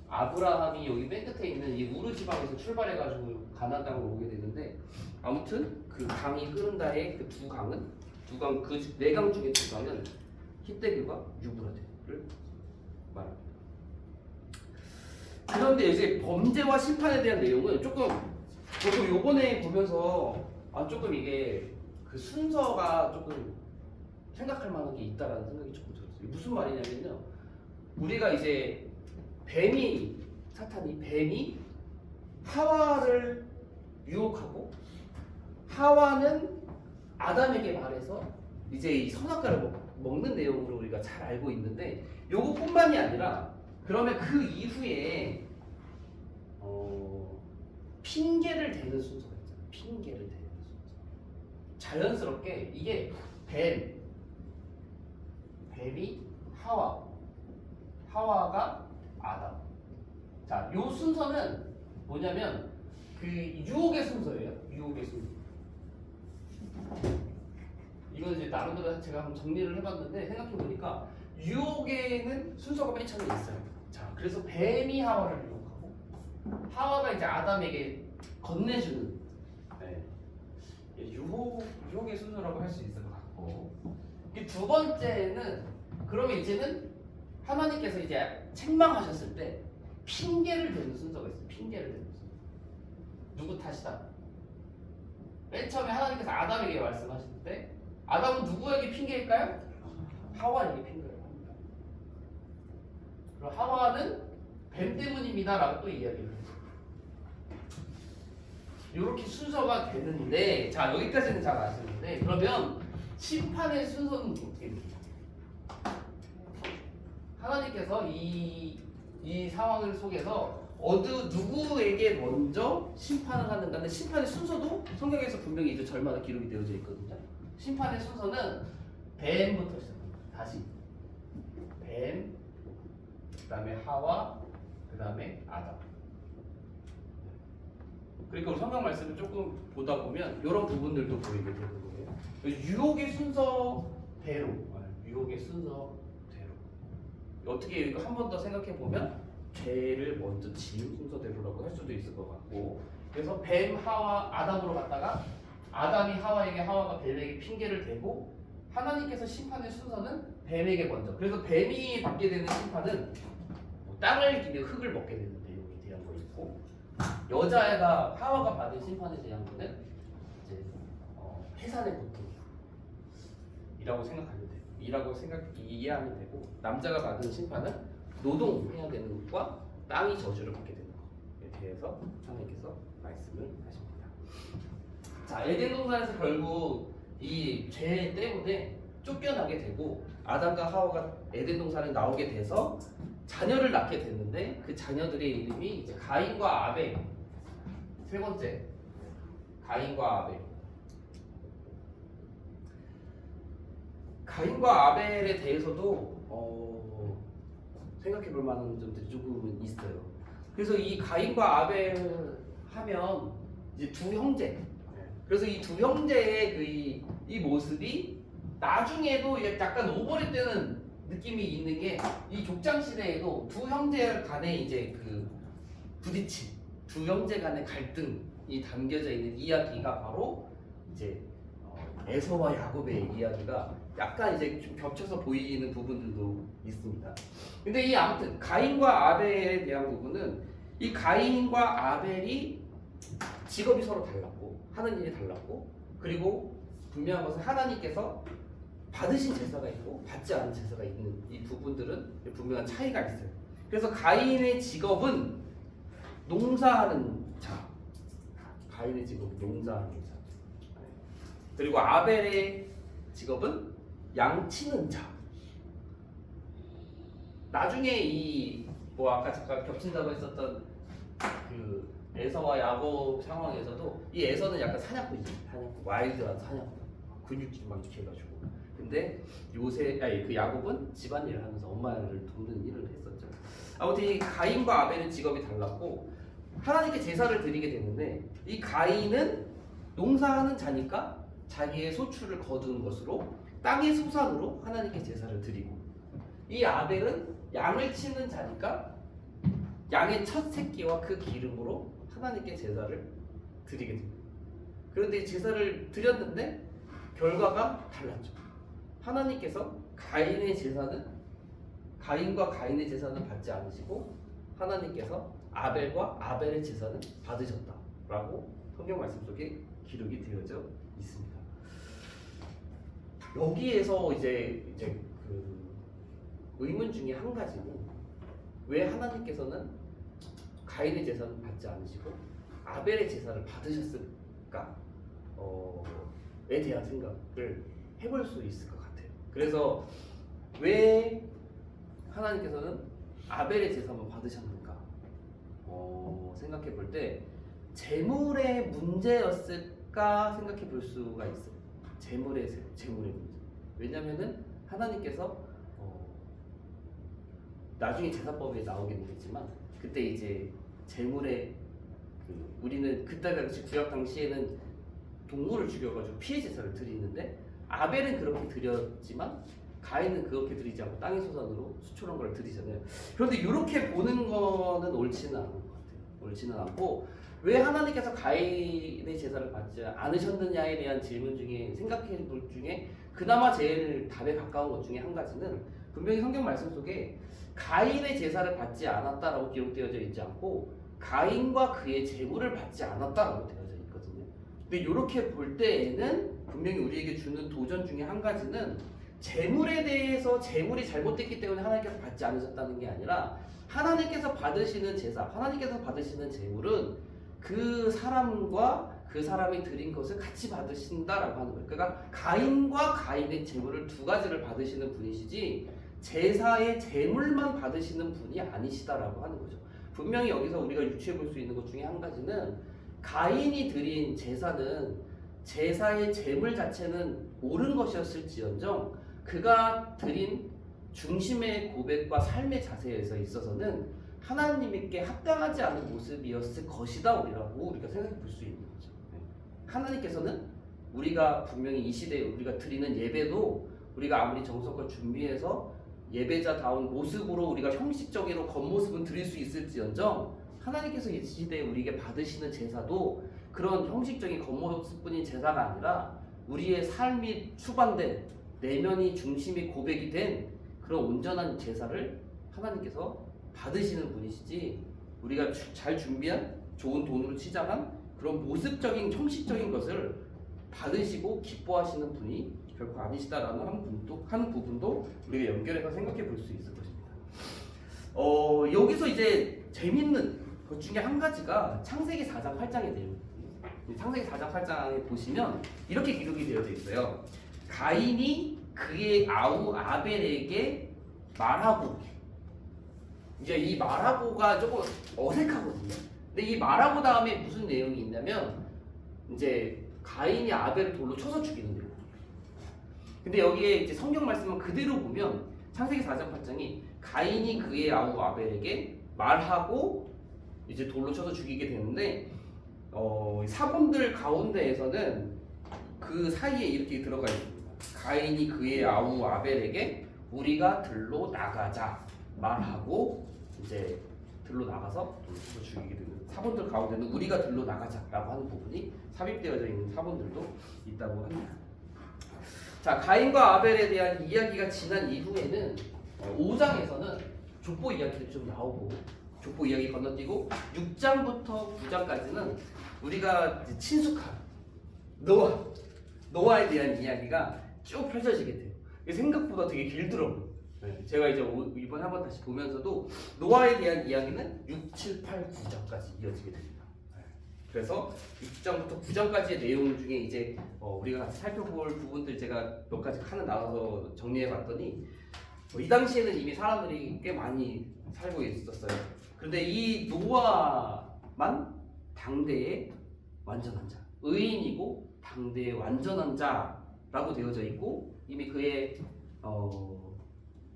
아브라함이 여기 맨 끝에 있는 이 우르 지방에서 출발해가지고 가나안 땅으로 오게 되는데, 아무튼 그 강이 흐른다의 그 두 강은 그 네 강 중에 두 강은 히데길과 유브라데를 말합니다. 그런데 이제 범죄와 심판에 대한 내용은 조금 저도 요번에 보면서 조금 이게 그 순서가 조금 생각할 만한 게 있다라는 생각이 조금 들었어요. 무슨 말이냐면요, 우리가 이제 사탄이 하와를 유혹하고, 하와는 아담에게 말해서 이제 이 선악과를 먹는 내용으로 우리가 잘 알고 있는데, 요것뿐만이 아니라 그러면 그 이후에 핑계를 대는 순서가 있잖아요. 핑계를 대는 순서. 자연스럽게 이게 뱀이 하와가 아담. 자, 요 순서는 뭐냐면 그 유혹의 순서예요. 유혹의 순서. 이건 이제 나름대로 제가 한번 정리를 해봤는데, 생각해보니까 유혹에는 순서가 맨 처음에 있어요. 자, 그래서 뱀이 하와를 유혹하고, 하와가 이제 아담에게 건네주는, 유혹의 순서라고 할 수 있을 것 같고, 이 두 번째는, 그러면 이제는 하나님께서 이제 책망하셨을 때 핑계를 대는 순서가 있어요. 핑계를 대는 순서. 누구 탓이다? 맨 처음에 하나님께서 아담에게 말씀하실 때, 아담은 누구에게 핑계일까요? 하와에게 핑계를 합니다. 그리고 하와는 뱀 때문입니다라고 또 이야기를 해요. 이렇게 순서가 되는데, 자, 여기까지는 잘 아시는데, 그러면 심판의 순서는 어떻게 됩니까? 하나님께서 이 상황을 속에서 누구에게 먼저 심판을 하는가? 근데 심판의 순서도 성경에서 분명히 이제 절마다 기록이 되어져 있거든요. 심판의 순서는 뱀부터 시작합니다. 다시 뱀, 그 다음에 하와, 그 다음에 아담. 그러니까 우리 성경 말씀을 조금 보다 보면 이런 부분들도 보이게 되는 거예요. 유혹의 순서대로, 어떻게 이거 한 번 더 생각해 보면 죄를 먼저 지은 순서대로라고 할 수도 있을 것 같고, 그래서 뱀, 하와, 아담으로 갔다가 아담이 하와에게, 하와가 뱀에게 핑계를 대고, 하나님께서 심판의 순서는 뱀에게 먼저. 그래서 뱀이 받게 되는 심판은 땅을 기며 흙을 먹게 되는 내용에 대한 거 있고, 여자애가 하와가 받은 심판에 대한 거는 이제 해산의 고통이라고 생각하면 돼요. 이해하면 되고, 남자가 받은 심판은 노동해야 되는 것과 땅이 저주를 받게 되는 것에 대해서 하나님께서 말씀을 하십니다. 자, 에덴 동산에서 결국 이 죄 때문에 쫓겨나게 되고, 아담과 하와가 에덴 동산에 나오게 돼서 자녀를 낳게 됐는데, 그 자녀들의 이름이 이제 가인과 아벨. 세 번째, 가인과 아벨. 가인과 아벨에 대해서도 생각해 볼 만한 점들이 조금은 있어요. 그래서 이 가인과 아벨 하면 이제 두 형제. 그래서 이 두 형제의 이 모습이 나중에도 약간 오버랩되는 느낌이 있는 게, 이 족장 시대에도 두 형제 간의 이제 그 부딪힘, 두 형제 간의 갈등이 담겨져 있는 이야기가 바로 이제 에서와 야곱의 이야기가 약간 이제 좀 겹쳐서 보이는 부분들도 있습니다. 근데 아무튼 가인과 아벨에 대한 부분은, 이 가인과 아벨이 직업이 서로 달랐고, 하는 일이 달랐고, 그리고 분명한 것은 하나님께서 받으신 제사가 있고 받지 않은 제사가 있는 이 부분들은 분명한 차이가 있어요. 그래서 가인의 직업은 농사하는 자. 가인의 직업은 농사하는 자. 그리고 아벨의 직업은 양치는 자. 나중에 아까 잠깐 겹친다고 했었던 그 에서와 야곱 상황에서도 이 에서는 약간 사냥꾼이지. 사냥꾼, 와일드한 사냥꾼, 근육질 막 이렇게 해가지고. 근데 그 야곱은 집안일을 하면서 엄마를 돕는 일을 했었죠. 아무튼 이 가인과 아벨의 직업이 달랐고 하나님께 제사를 드리게 되는데 이 가인은 농사하는 자니까 자기의 소출을 거두는 것으로 땅의 소산으로 하나님께 제사를 드리고 이 아벨은 양을 치는 자니까 양의 첫 새끼와 그 기름으로 하나님께 제사를 드리게 됩니다. 그런데 제사를 드렸는데 결과가 달랐죠. 하나님께서 가인과 가인의 제사는 받지 않으시고 하나님께서 아벨과 아벨의 제사는 받으셨다라고 성경 말씀 속에 기록이 되어져 있습니다. 여기에서 이제 그 의문 중에 한 가지는 왜 하나님께서는 가인의 제사는 받지 않으시고 아벨의 제사를 받으셨을까? 에 대한 생각을 해볼 수 있을 것 같아요. 그래서 왜 하나님께서는 아벨의 제사만 받으셨는가? 생각해 볼 때 재물의 문제였을까 생각해 볼 수가 있어요. 재물의 문제. 왜냐면은 하나님께서 나중에 제사법에 나오게 되겠지만 그때 이제 재물의 우리는 그때 당시 구약 당시에는 동물을 죽여가지고 피해 제사를 드리는데 아벨은 그렇게 드렸지만 가인은 그렇게 드리지 않고 땅의 소산으로 수초란 걸 드리잖아요. 그런데 이렇게 보는 거는 옳지는 않은 것 같아요. 옳지는 않고 왜 하나님께서 가인의 제사를 받지 않으셨느냐에 대한 질문 중에 생각해 볼 중에 그나마 제일 답에 가까운 것 중에 한 가지는 분명히 성경 말씀 속에 가인의 제사를 받지 않았다라고 기록되어져 있지 않고 가인과 그의 제물을 받지 않았다라고 되어져 있거든요. 근데 이렇게 볼 때에는 분명히 우리에게 주는 도전 중에 한 가지는 재물에 대해서 재물이 잘못됐기 때문에 하나님께서 받지 않으셨다는 게 아니라 하나님께서 받으시는 제사, 하나님께서 받으시는 재물은 그 사람과 그 사람이 드린 것을 같이 받으신다라고 하는 거예요. 그러니까 가인과 가인의 재물을 두 가지를 받으시는 분이시지 제사의 재물만 받으시는 분이 아니시다라고 하는 거죠. 분명히 여기서 우리가 유추해 볼 수 있는 것 중에 한 가지는 가인이 드린 제사는 제사의 재물 자체는 옳은 것이었을지언정 그가 드린 중심의 고백과 삶의 자세에서 있어서는 하나님께 합당하지 않은 모습이었을 것이다 우리가 생각해 볼 수 있는 거죠. 하나님께서는 우리가 분명히 이 시대에 우리가 드리는 예배도 우리가 아무리 정성껏 준비해서 예배자다운 모습으로 우리가 형식적으로 겉모습은 드릴 수 있을지언정 하나님께서 이 시대에 우리에게 받으시는 제사도 그런 형식적인 겉모습뿐인 제사가 아니라 우리의 삶이 수반된 내면이 중심이 고백이 된 그런 온전한 제사를 하나님께서 받으시는 분이시지 우리가 잘 준비한 좋은 돈으로 치장한 그런 모습적인 형식적인 것을 받으시고 기뻐하시는 분이 결코 아니시다라는 한 부분도 우리가 연결해서 생각해 볼 수 있을 것입니다. 여기서 이제 재밌는 것 중에 한 가지가 창세기 4장 8장의 내용입니다. 창세기 4장 8장에 보시면 이렇게 기록이 되어져 있어요. 가인이 그의 아우 아벨에게 말하고, 이제 이 말하고가 조금 어색하거든요. 근데 이 말하고 다음에 무슨 내용이 있냐면 이제 가인이 아벨을 돌로 쳐서 죽이는 내용. 근데 여기에 이제 성경 말씀을 그대로 보면 창세기 4장 8장이 가인이 그의 아우 아벨에게 말하고 이제 돌로 쳐서 죽이게 되는데 사본들 가운데에서는 그 사이에 이렇게 들어가 있습니다. 가인이 그의 아우 아벨에게 우리가 들로 나가자 말하고 이제 들로 나가서 돌로 쳐서 죽이게 되는 사본들 가운데는 우리가 들로 나가자라고 하는 부분이 삽입되어져 있는 사본들도 있다고 합니다. 자, 가인과 아벨에 대한 이야기가 지난 이후에는 5장에서는 족보 이야기들이 좀 나오고 족보 이야기 건너뛰고 6장부터 9장까지는 우리가 친숙한 노아에 대한 이야기가 쭉 펼쳐지게 돼요. 생각보다 되게 길더라고요. 제가 이제 이번에 한번 다시 보면서도 노아에 대한 이야기는 6, 7, 8, 9장까지 이어지게 됩니다. 그래서 6장부터 9장까지의 내용 중에 이제 우리가 같이 살펴볼 부분들 제가 몇 가지 칸을 나눠서 정리해봤더니 이 당시에는 이미 사람들이 꽤 많이 살고 있었어요. 그런데 이 노아만 당대의 완전한 자, 의인이고 당대의 완전한 자라고 되어져 있고 이미 그의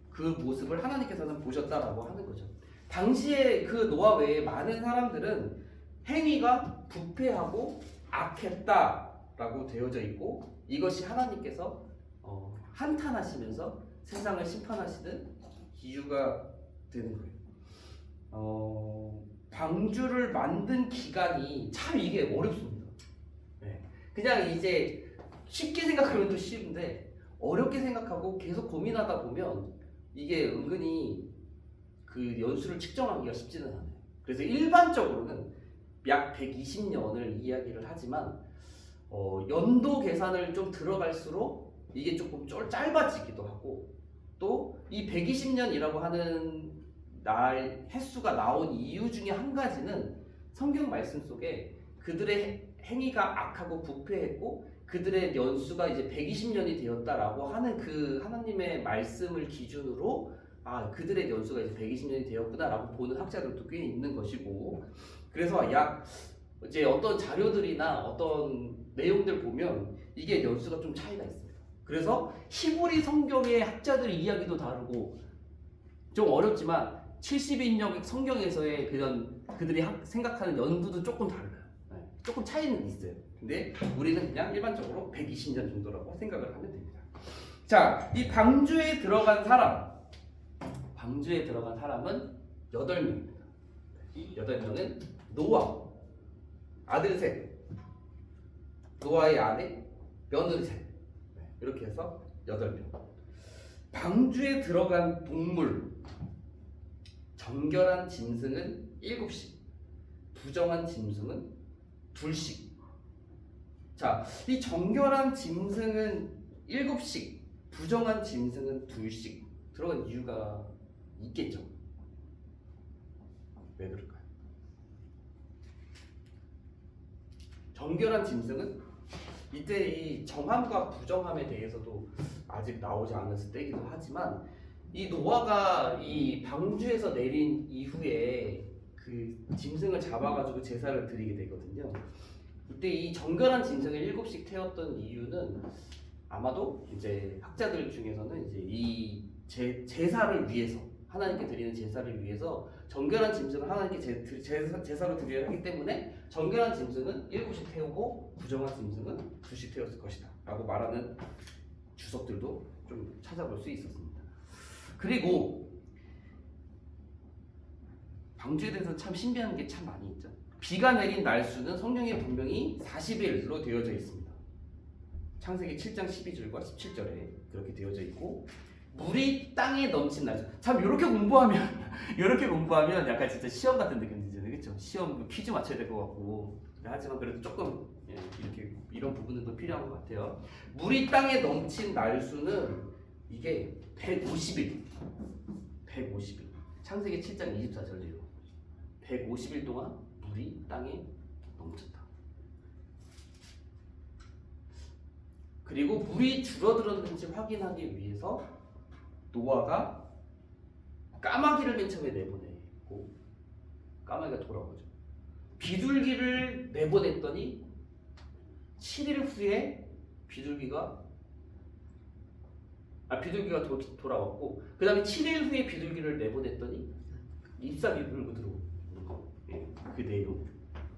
그 모습을 하나님께서는 보셨다라고 하는 거죠. 당시에 그 노아 외에 많은 사람들은 행위가 부패하고 악했다라고 되어져 있고 이것이 하나님께서 한탄하시면서 세상을 심판하시는 이유가 되는 거예요. 방주를 만든 기간이 참 이게 어렵습니다. 네. 그냥 이제 쉽게 생각하면 또 쉬운데 어렵게 생각하고 계속 고민하다 보면 이게 은근히 그 연수를 측정하기가 쉽지는 않아요. 그래서 일반적으로는 약 120년을 이야기를 하지만 연도 계산을 좀 들어갈수록 이게 조금 짧아지기도 하고 또 이 120년이라고 하는 날 횟수가 나온 이유 중에 한 가지는 성경 말씀 속에 그들의 행위가 악하고 부패했고 그들의 연수가 이제 120년이 되었다라고 하는 그 하나님의 말씀을 기준으로 그들의 연수가 이제 120년이 되었구나라고 보는 학자들도 꽤 있는 것이고 그래서 이제 어떤 자료들이나 어떤 내용들 보면 이게 연수가 좀 차이가 있습니다. 그래서 히브리 성경의 학자들 이야기도 다르고 좀 어렵지만 70인역 성경에서의 그들이 생각하는 연도도 조금 달라요. 네, 조금 차이는 있어요. 근데 우리는 그냥 일반적으로 120년 정도라고 생각을 하면 됩니다. 자, 이 방주에 들어간 사람은 8명입니다. 8명은 노아, 아들 셋, 노아의 아내, 며느리 셋, 이렇게 해서 8명. 방주에 들어간 동물, 정결한 짐승은 7씩, 부정한 짐승은 2씩. 자, 이 정결한 짐승은 7씩, 부정한 짐승은 2씩 들어간 이유가 있겠죠. 왜 그럴까요? 정결한 짐승은 이때 이 정함과 부정함에 대해서도 아직 나오지 않았을 때이기도 하지만 이 노아가 이 방주에서 내린 이후에 그 짐승을 잡아가지고 제사를 드리게 되거든요. 이때 이 정결한 짐승을 7씩 태웠던 이유는 아마도 이제 학자들 중에서는 이제 이 제사를 위해서 하나님께 드리는 제사를 위해서 정결한 짐승을 하나님께 제사로 드려야 하기 때문에 정결한 짐승은 7씩 태우고 부정한 짐승은 2씩 태웠을 것이다 라고 말하는 주석들도 좀 찾아볼 수 있었습니다. 그리고 방주에 대해서 참 신비한 게 참 많이 있죠. 비가 내린 날수는 성경에 분명히 40일로 되어져 있습니다. 창세기 7장 12절과 17절에 그렇게 되어져 있고 물이 땅에 넘친 날수. 참 이렇게 공부하면 약간 진짜 시험 같은 느낌 들잖아요, 그렇죠? 시험 퀴즈 맞춰야 될 것 같고. 하지만 그래도 조금 이렇게 이런 부분은 또 필요한 것 같아요. 물이 땅에 넘친 날수는 이게 150일. 창세기 7장 24절이에요. 150일 동안 물이 땅에 넘쳤다. 그리고 물이 줄어들었는지 확인하기 위해서 노아가 까마귀를 맨 처음에 내보내고 까마귀가 돌아오죠. 비둘기를 내보냈더니 7일 후에 비둘기가 돌아왔고 그 다음에 7일 후에 비둘기를 내보냈더니 잎사귀 물고 들어오는 거. 그 내용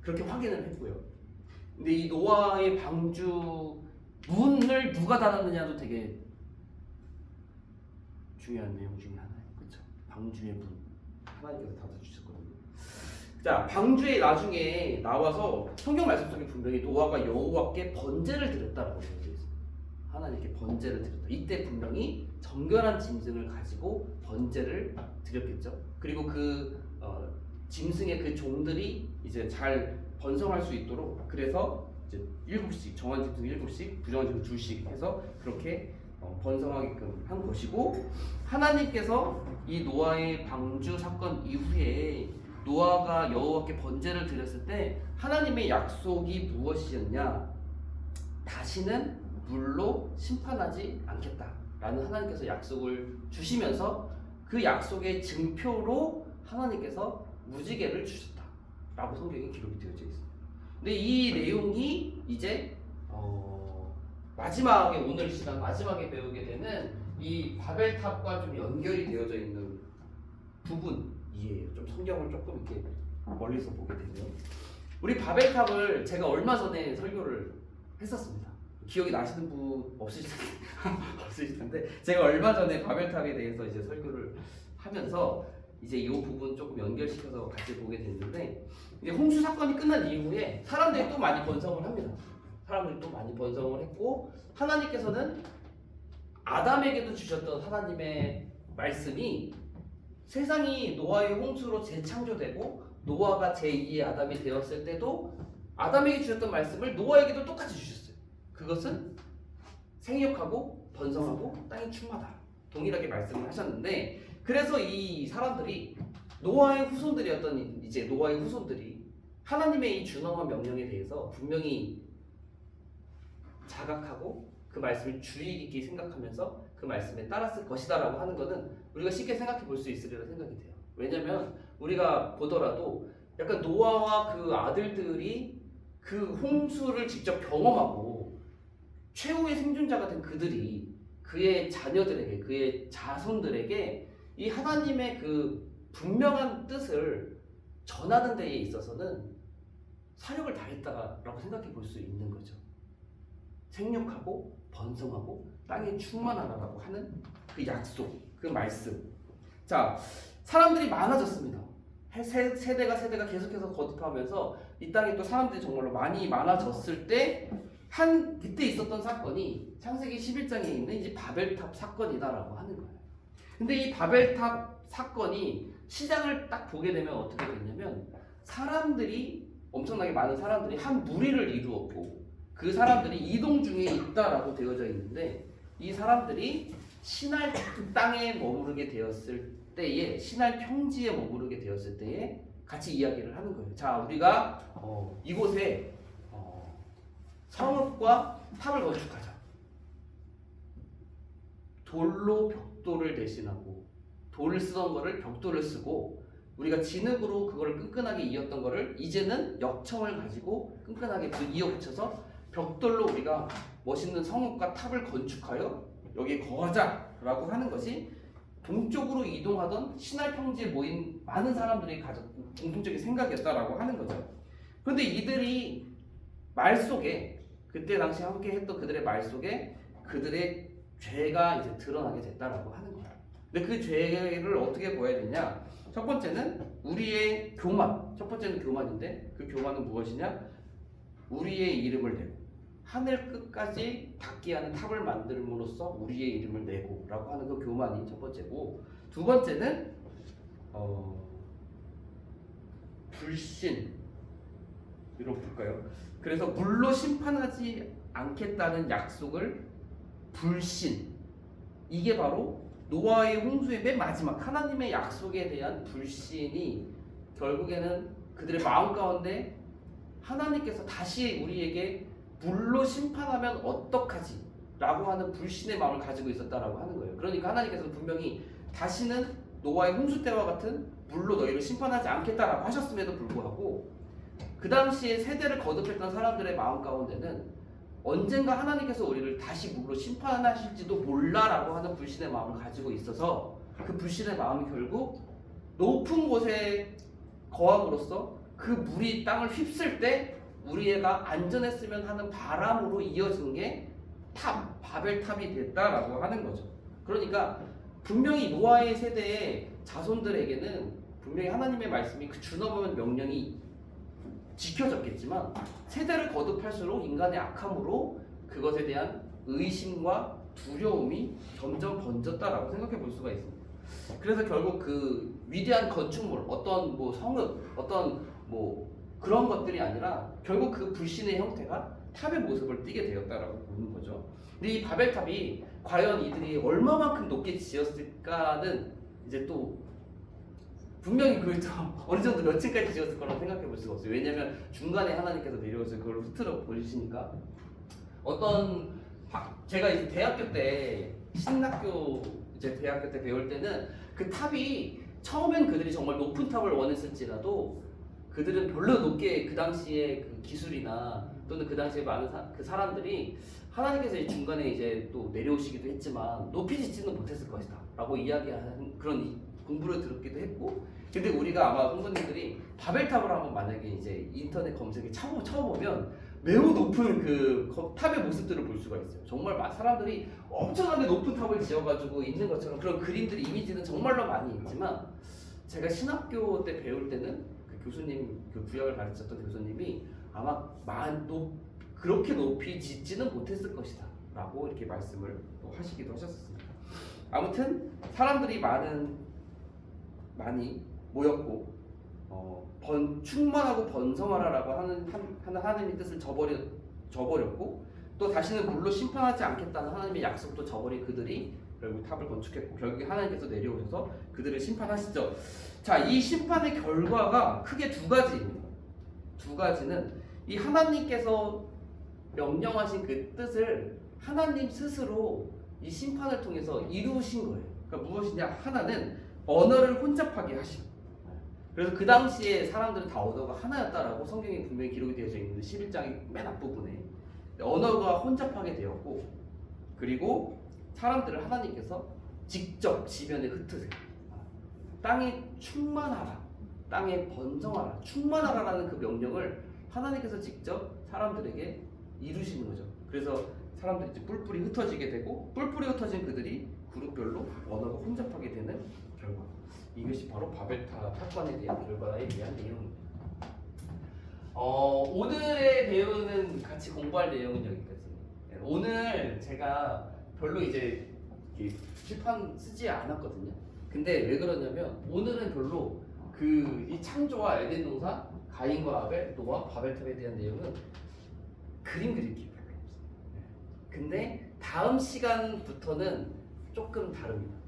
그렇게 확인을 했고요. 근데 이 노아의 방주 문을 누가 닫았느냐도 되게 중요한 내용 중에 하나예요. 그렇죠? 방주의 문 하나님께서 닫아주셨거든요. 자, 방주에 나중에 나와서 성경 말씀 속에 분명히 노아가 여호와께 번제를 드렸다라고 되어 있습니다. 하나님께 번제를 드렸다. 이때 분명히 정결한 짐승을 가지고 번제를 드렸겠죠. 그리고 그 짐승의 그 종들이 이제 잘 번성할 수 있도록 그래서 이제 7씩 정한 짐승 7씩, 부정한 짐승 2씩 해서 그렇게 번성하게끔 한 것이고 하나님께서 이 노아의 방주 사건 이후에 노아가 여호와께 번제를 드렸을 때 하나님의 약속이 무엇이었냐? 다시는 물로 심판하지 않겠다라는 하나님께서 약속을 주시면서 그 약속의 증표로 하나님께서 무지개를 주셨다라고 성경에 기록이 되어져 있습니다. 근데 이 내용이 이제 마지막에 오늘 시간 마지막에 배우게 되는 이 바벨탑과 좀 연결이 되어져 있는 부분이에요. 좀 성경을 조금 이렇게 멀리서 보게 되면 우리 바벨탑을 제가 얼마 전에 설교를 했었습니다. 기억이 나시는 분 없으실 텐데 제가 얼마 전에 바벨탑에 대해서 이제 설교를 하면서 이제 이 부분 조금 연결시켜서 같이 보게 됐는데 이제 홍수 사건이 끝난 이후에 사람들이 또 많이 번성을 합니다. 사람들이 또 많이 번성을 했고 하나님께서는 아담에게도 주셨던 하나님의 말씀이 세상이 노아의 홍수로 재창조되고 노아가 제2의 아담이 되었을 때도 아담에게 주셨던 말씀을 노아에게도 똑같이 주셨어요. 그것은 생육하고 번성하고 땅이 충만하라. 동일하게 말씀을 하셨는데 그래서 이 사람들이 노아의 후손들이었던 이제 노아의 후손들이 하나님의 이 준엄한 명령에 대해서 분명히 자각하고 그 말씀을 주의 깊게 생각하면서 그 말씀에 따랐을 것이다라고 하는 것은 우리가 쉽게 생각해 볼 수 있으리라 생각이 돼요. 왜냐하면 우리가 보더라도 약간 노아와 그 아들들이 그 홍수를 직접 경험하고 최후의 생존자 같은 그들이 그의 자녀들에게 그의 자손들에게 이 하나님의 그 분명한 뜻을 전하는 데에 있어서는 사력을 다했다라고 생각해 볼 수 있는 거죠. 생육하고 번성하고 땅에 충만하라고 하는 그 약속, 그 말씀. 자, 사람들이 많아졌습니다. 세대가 계속해서 거듭하면서 이 땅에 또 사람들이 정말로 많이 많아졌을 때 그때 있었던 사건이 창세기 11장에 있는 이제 바벨탑 사건이다라고 하는 거예요. 근데 이 바벨탑 사건이 시장을 딱 보게 되면 어떻게 됐냐면 엄청나게 많은 사람들이 한 무리를 이루었고 그 사람들이 이동 중에 있다라고 되어져 있는데 이 사람들이 시날 땅에 머무르게 되었을 때에 시날 평지에 머무르게 되었을 때에 같이 이야기를 하는 거예요. 자, 우리가 이곳에 성읍과 탑을 건축하자. 돌로 벽돌을 대신하고 돌을 쓰던 거를 벽돌을 쓰고 우리가 진흙으로 그거를 끈끈하게 이었던 거를 이제는 역청을 가지고 끈끈하게 이어붙여서 벽돌로 우리가 멋있는 성읍과 탑을 건축하여 여기에 거하자라고 하는 것이 동쪽으로 이동하던 시날 평지에 모인 많은 사람들이 가졌던 공통적인 생각이었다라고 하는 거죠. 그런데 이들이 말 속에 그때 당시 함께 했던 그들의 말 속에 그들의 죄가 이제 드러나게 됐다라고 하는 거예요. 근데 그 죄를 어떻게 보아야 되냐? 첫 번째는 우리의 교만. 첫 번째는 교만인데 그 교만은 무엇이냐? 우리의 이름을 내고 하늘 끝까지 닿게 하는 탑을 만들므로써 우리의 이름을 내고 라고 하는 그 교만이 첫 번째고 두 번째는 불신 이렇게 볼까요? 그래서 물로 심판하지 않겠다는 약속을 불신 이게 바로 노아의 홍수의 맨 마지막 하나님의 약속에 대한 불신이 결국에는 그들의 마음 가운데 하나님께서 다시 우리에게 물로 심판하면 어떡하지? 라고 하는 불신의 마음을 가지고 있었다라고 하는 거예요. 그러니까 하나님께서는 분명히 다시는 노아의 홍수 때와 같은 물로 너희를 심판하지 않겠다라고 하셨음에도 불구하고 그 당시에 세대를 거듭했던 사람들의 마음 가운데는 언젠가 하나님께서 우리를 다시 물로 심판하실지도 몰라라고 하는 불신의 마음을 가지고 있어서 그 불신의 마음이 결국 높은 곳에 거함으로써 그 물이 땅을 휩쓸 때 우리 애가 안전했으면 하는 바람으로 이어진 게 바벨탑이 됐다라고 하는 거죠. 그러니까 분명히 노아의 세대의 자손들에게는 분명히 하나님의 말씀이 그 준엄한 명령이 지켜졌겠지만 세대를 거듭할수록 인간의 악함으로 그것에 대한 의심과 두려움이 점점 번졌다라고 생각해 볼 수가 있습니다. 그래서 결국 그 위대한 건축물, 어떤 뭐 성읍, 어떤 뭐 그런 것들이 아니라 결국 그 불신의 형태가 탑의 모습을 띠게 되었다라고 보는 거죠. 근데 이 바벨탑이 과연 이들이 얼마만큼 높게 지었을까는 이제 또 분명히 그 어느 정도 몇 층까지 지었을 거라고 생각해 볼 수가 없어요. 왜냐하면 중간에 하나님께서 내려오셔서 그걸 흐트러 보시니까 제가 이제 대학교 때 신학교 이제 대학교 때 배울 때는 그 탑이 처음엔 그들이 정말 높은 탑을 원했을지라도 그들은 별로 높게 그 당시에 그 기술이나 또는 그 당시에 많은 그 사람들이 하나님께서 이 중간에 이제 또 내려오시기도 했지만 높이 짓지는 못했을 것이다 라고 이야기하는 그런 공부를 들었기도 했고, 근데 우리가 아마 성도님들이 바벨탑을 한번 만약에 이제 인터넷 검색에 쳐보면 매우 높은 그 탑의 모습들을 볼 수가 있어요. 정말 사람들이 엄청나게 높은 탑을 지어가지고 있는 것처럼 그런 그림들이 이미지는 정말로 많이 있지만, 제가 신학교 때 배울 때는 그 교수님, 그 구약을 가르쳤던 교수님이 아마 그렇게 높이 짓지는 못했을 것이다 라고 이렇게 말씀을 또 하시기도 하셨습니다. 아무튼 사람들이 많이 모였고 충만하고 번성하라라고 하는 하나님의 뜻을 저버렸고, 또 다시는 물로 심판하지 않겠다는 하나님의 약속도 저버린 그들이 결국 탑을 건축했고, 결국에 하나님께서 내려오셔서 그들을 심판하시죠. 자, 이 심판의 결과가 크게 두 가지입니다. 두 가지는 이 하나님께서 명령하신 그 뜻을 하나님 스스로 이 심판을 통해서 이루신 거예요. 그러니까 무엇이냐? 하나는 언어를 혼잡하게 하심. 그래서 그 당시에 사람들은 다 언어가 하나였다라고 성경에 분명히 기록이 되어져 있는데 11장의 맨 앞부분에 언어가 혼잡하게 되었고, 그리고 사람들을 하나님께서 직접 지면에 흩으세요. 땅에 충만하라, 땅에 번성하라, 충만하라라는 그 명령을 하나님께서 직접 사람들에게 이루시는 거죠. 그래서 사람들이 이제 뿔뿔이 흩어지게 되고, 뿔뿔이 흩어진 그들이 그룹별로 언어가 혼잡하게 되는 결과. 이것이 바로 바벨탑 사건에 대한 결과에 대한 내용입니다. 오늘의 배우는 같이 공부할 내용은 여기까지. 오늘 제가 별로 이제 칠판 쓰지 않았거든요. 근데 왜 그러냐면 오늘은 별로 이 창조와 에덴 동산, 가인과 아벨, 노아, 바벨탑에 대한 내용은 그림 그릴 게 별로 없어요. 근데 다음 시간부터는 조금 다릅니다.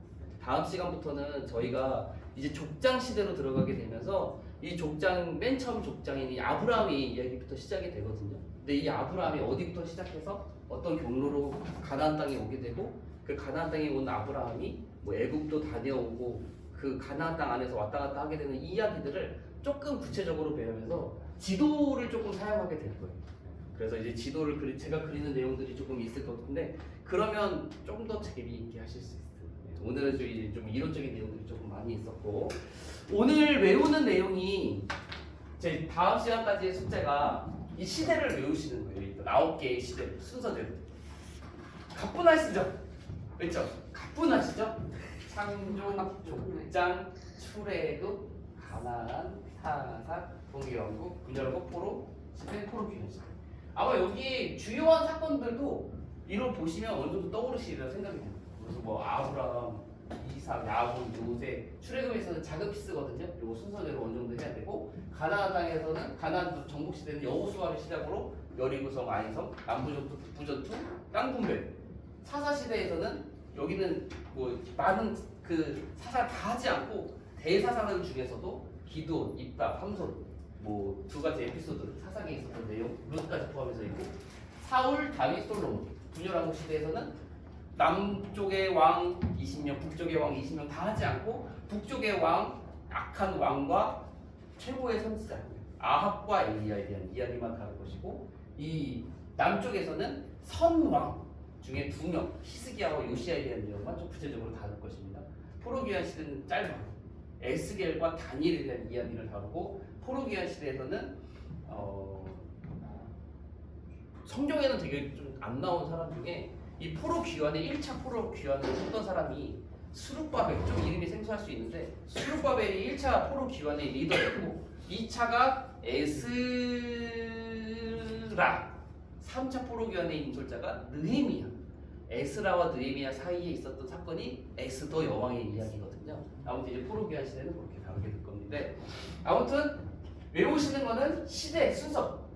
다음 시간부터는 저희가 이제 족장 시대로 들어가게 되면서 이 족장, 맨 처음 족장인 이 아브라함의 이야기부터 시작이 되거든요. 근데 이 아브라함이 어디부터 시작해서 어떤 경로로 가나안 땅에 오게 되고, 그 가나안 땅에 온 아브라함이 뭐 애굽도 다녀오고 그 가나안 땅 안에서 왔다 갔다 하게 되는 이야기들을 조금 구체적으로 배우면서 지도를 조금 사용하게 될 거예요. 그래서 이제 지도를 제가 그리는 내용들이 조금 있을 것 같은데, 그러면 좀 더 재미있게 하실 수 있어요. 오늘은 좀 이론적인 내용들이 조금 많이 있었고, 오늘 외우는 내용이 제 다음 시간까지의 숙제가 이 시대를 외우시는 거예요. 9개의 시대 순서대로. 가뿐하시죠? 그렇죠? 가뿐하시죠? 창조, 족장, 출애굽, 가나안, 타사, 동계왕국, 분열왕국, 포로, 시대, 포로 귀환시대. 아마 여기 주요한 사건들도 이로 보시면 어느 정도 떠오르시리라 생각이 듭니다. 그래서 뭐 아브라함, 이삭, 야곱, 요셉, 출애굽에서는 작은 피스거든요. 요거 순서대로 어느 정도 해야 되고, 가나안 땅에서는 가나안 정복 시대는 여호수아를 시작으로 여리고성, 아이성, 남부전투, 북부전투, 땅 분배. 사사 시대에서는 여기는 뭐 많은 그 사사 다 하지 않고 대사사들 중에서도 기도원, 입다, 삼손 뭐 두 가지 에피소드 사사기에 있었던 내용 룻까지 포함해서 있고, 사울, 다윗, 솔로몬. 분열왕국 시대에서는 남쪽의 왕 20명, 북쪽의 왕 20명 다 하지 않고 북쪽의 왕, 악한 왕과 최고의 선지자 아합과 엘리야에 대한 이야기만 다룰 것이고, 이 남쪽에서는 선왕 중에 2명 히스기야와 요시야에 대한 내용만 좀 구체적으로 다룰 것입니다. 포로기환 시대는 짧아요. 에스겔과 다니엘에 대한 이야기를 다루고, 포로기환 시대에서는 성경에는 되게 좀 안 나온 사람 중에 이 포로 귀환의 1차 포로 귀환을 했던 사람이 스룹바벨, 좀 이름이 생소할 수 있는데 스룹바벨이 1차 포로 귀환의 리더였고, 2차가 에스라, 3차 포로 귀환의 인솔자가 느헤미야. 에스라와 느헤미야 사이에 있었던 사건이 에스더 여왕의 이야기거든요. 아무튼 이제 포로 귀환 시대는 그렇게 다루게 될 건데, 아무튼 외우시는 거는 시대 순서,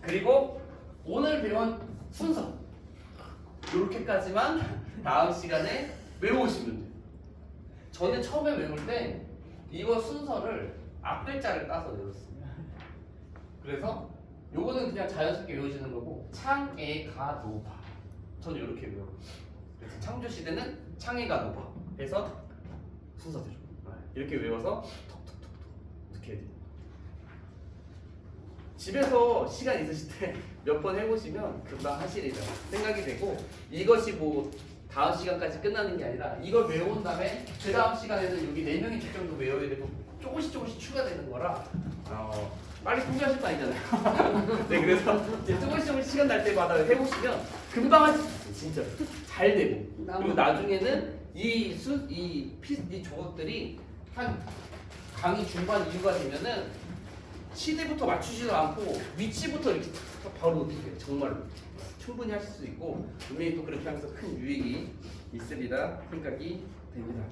그리고 오늘 배운 순서 이렇게까지만 다음 시간에 외우시면 돼요. 저는 처음에 외울 때 이거 순서를 앞 글자를 따서 외웠습니다. 그래서 요거는 그냥 자연스럽게 외워지는 거고, 창에가 노바 저는 이렇게 외워요. 그래서 창조 시대는 창에가 노바 해서 순서대로 이렇게 외워서 톡톡톡톡 어떻게 해야 돼요? 집에서 시간 있으실 때 몇 번 해보시면 금방 하시리라 생각이 되고, 이것이 뭐 다음 시간까지 끝나는 게 아니라 이걸 외운 다음에 그 다음 시간에는 여기 4명이 정도 외워야 되고 조금씩 추가되는 거라 빨리 포기하실 거 아니잖아요. 네, 그래서 이제 조금씩 시간 날 때마다 해보시면 금방 하실 수 있어요. 진짜 잘 되고. 그리고 나중에는 이 조각들이 한 강의 중반 이후가 되면은 시대부터 맞추지도 않고 위치부터 이렇게 바로 어떻게 정말 충분히 하실 수 있고, 분명히 또 그렇게 하면서 큰 유익이 있으리라 생각이 됩니다.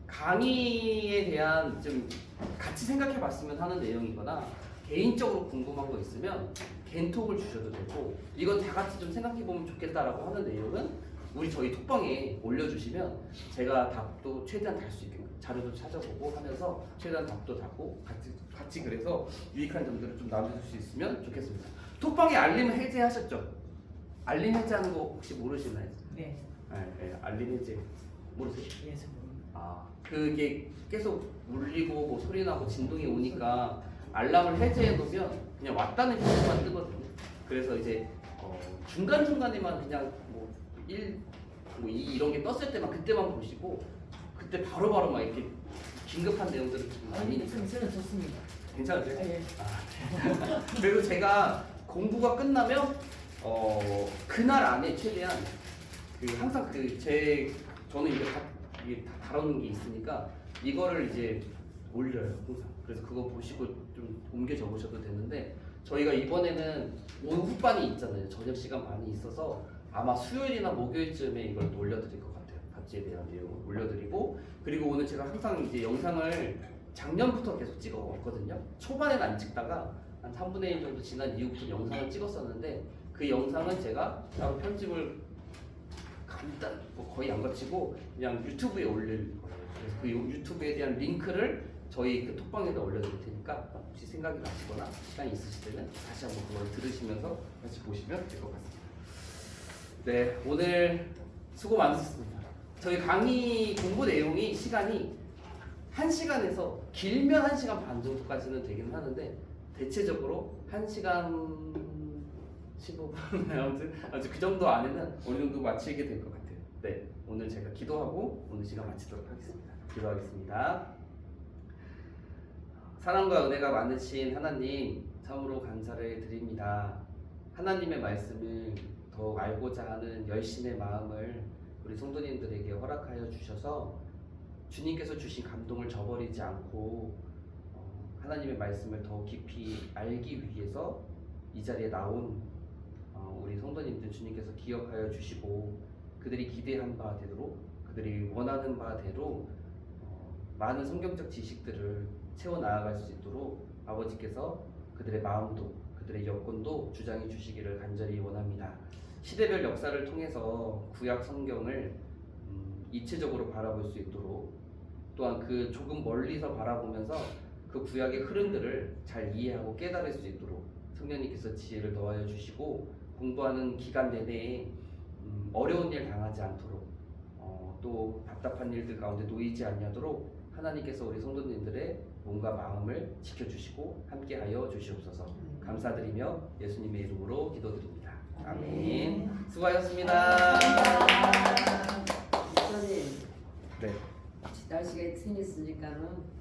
강의에 대한 좀 같이 생각해 봤으면 하는 내용이거나 개인적으로 궁금한 거 있으면 겐톡을 주셔도 되고, 이건 다 같이 좀 생각해 보면 좋겠다라고 하는 내용은 저희 톡방에 올려주시면 제가 답도 최대한 달 수 있게 자료도 찾아보고 하면서 최대한 답도 달고 같이 그래서 유익한 점들을 좀 나눠줄 수 있으면 좋겠습니다. 톡방에 알림 해제하셨죠? 알림 해제하는 거 혹시 모르시나요? 네. 네, 알림 해제 모르세요? 예, 저 모릅니다. 그게 계속 울리고 뭐 소리 나고 진동이 오니까 알람을 해제해 놓으면 그냥 왔다는 표시만 뜨거든요. 그래서 이제 중간 중간에만 그냥 뭐 1, 뭐 2 이런 게 떴을 때만 그때만 보시고, 그때 바로바로 막 이렇게 긴급한 내용들을 좀 많이 저는 좋습니다. 괜찮으세요? 예. 그리고 제가 공부가 끝나면 그날 안에 최대한 항상 저는 이게 다 다루는 게 있으니까 이거를 이제 올려요 항상. 그래서 그거 보시고 좀 옮겨 적으셔도 되는데, 저희가 이번에는 오후반이 있잖아요. 저녁 시간 많이 있어서 아마 수요일이나 목요일쯤에 이걸 또 올려드릴 것 같아요. 밥지에 대한 내용을 올려드리고, 그리고 오늘 제가 항상 이제 영상을 작년부터 계속 찍어왔거든요. 초반에는 안 찍다가 한 3분의 1 정도 지난 이후부터 영상을 찍었었는데, 그 영상은 제가 따로 편집을 간단 거의 안 거치고 그냥 유튜브에 올릴 거예요. 그래서 그 유튜브에 대한 링크를 저희 그 톡방에다 올려드릴 테니까 혹시 생각이 나시거나 시간이 있으실 때는 다시 한번 그걸 들으시면서 같이 보시면 될 것 같습니다. 네, 오늘 수고 많으셨습니다. 저희 강의 공부 내용이 시간이 1시간에서 길면 1시간 반 정도까지는 되긴 하는데, 대체적으로 1시간 15분 아무튼 그 정도 안에는 어느 정도 마치게 될 것 같아요. 네, 오늘 제가 기도하고 오늘 시간 마치도록 하겠습니다. 기도하겠습니다. 사랑과 은혜가 많으신 하나님, 참으로 감사를 드립니다. 하나님의 말씀을 더욱 알고자 하는 열심의 마음을 우리 성도님들에게 허락하여 주셔서 주님께서 주신 감동을 저버리지 않고 하나님의 말씀을 더 깊이 알기 위해서 이 자리에 나온 우리 성도님들 주님께서 기억하여 주시고, 그들이 기대한 바대로 그들이 원하는 바대로 많은 성경적 지식들을 채워 나아갈 수 있도록 아버지께서 그들의 마음도 그들의 여건도 주장해 주시기를 간절히 원합니다. 시대별 역사를 통해서 구약 성경을 입체적으로 바라볼 수 있도록, 또한 그 조금 멀리서 바라보면서 그 구약의 흐름들을 잘 이해하고 깨달을 수 있도록 성령님께서 지혜를 더하여 주시고, 공부하는 기간 내내 어려운 일 당하지 않도록 또 답답한 일들 가운데 놓이지 아니하도록 하나님께서 우리 성도님들의 몸과 마음을 지켜주시고 함께하여 주시옵소서. 감사드리며 예수님의 이름으로 기도드립니다. 아멘. 수고하셨습니다. 목사님, 네. 날씨가 생겼으니까는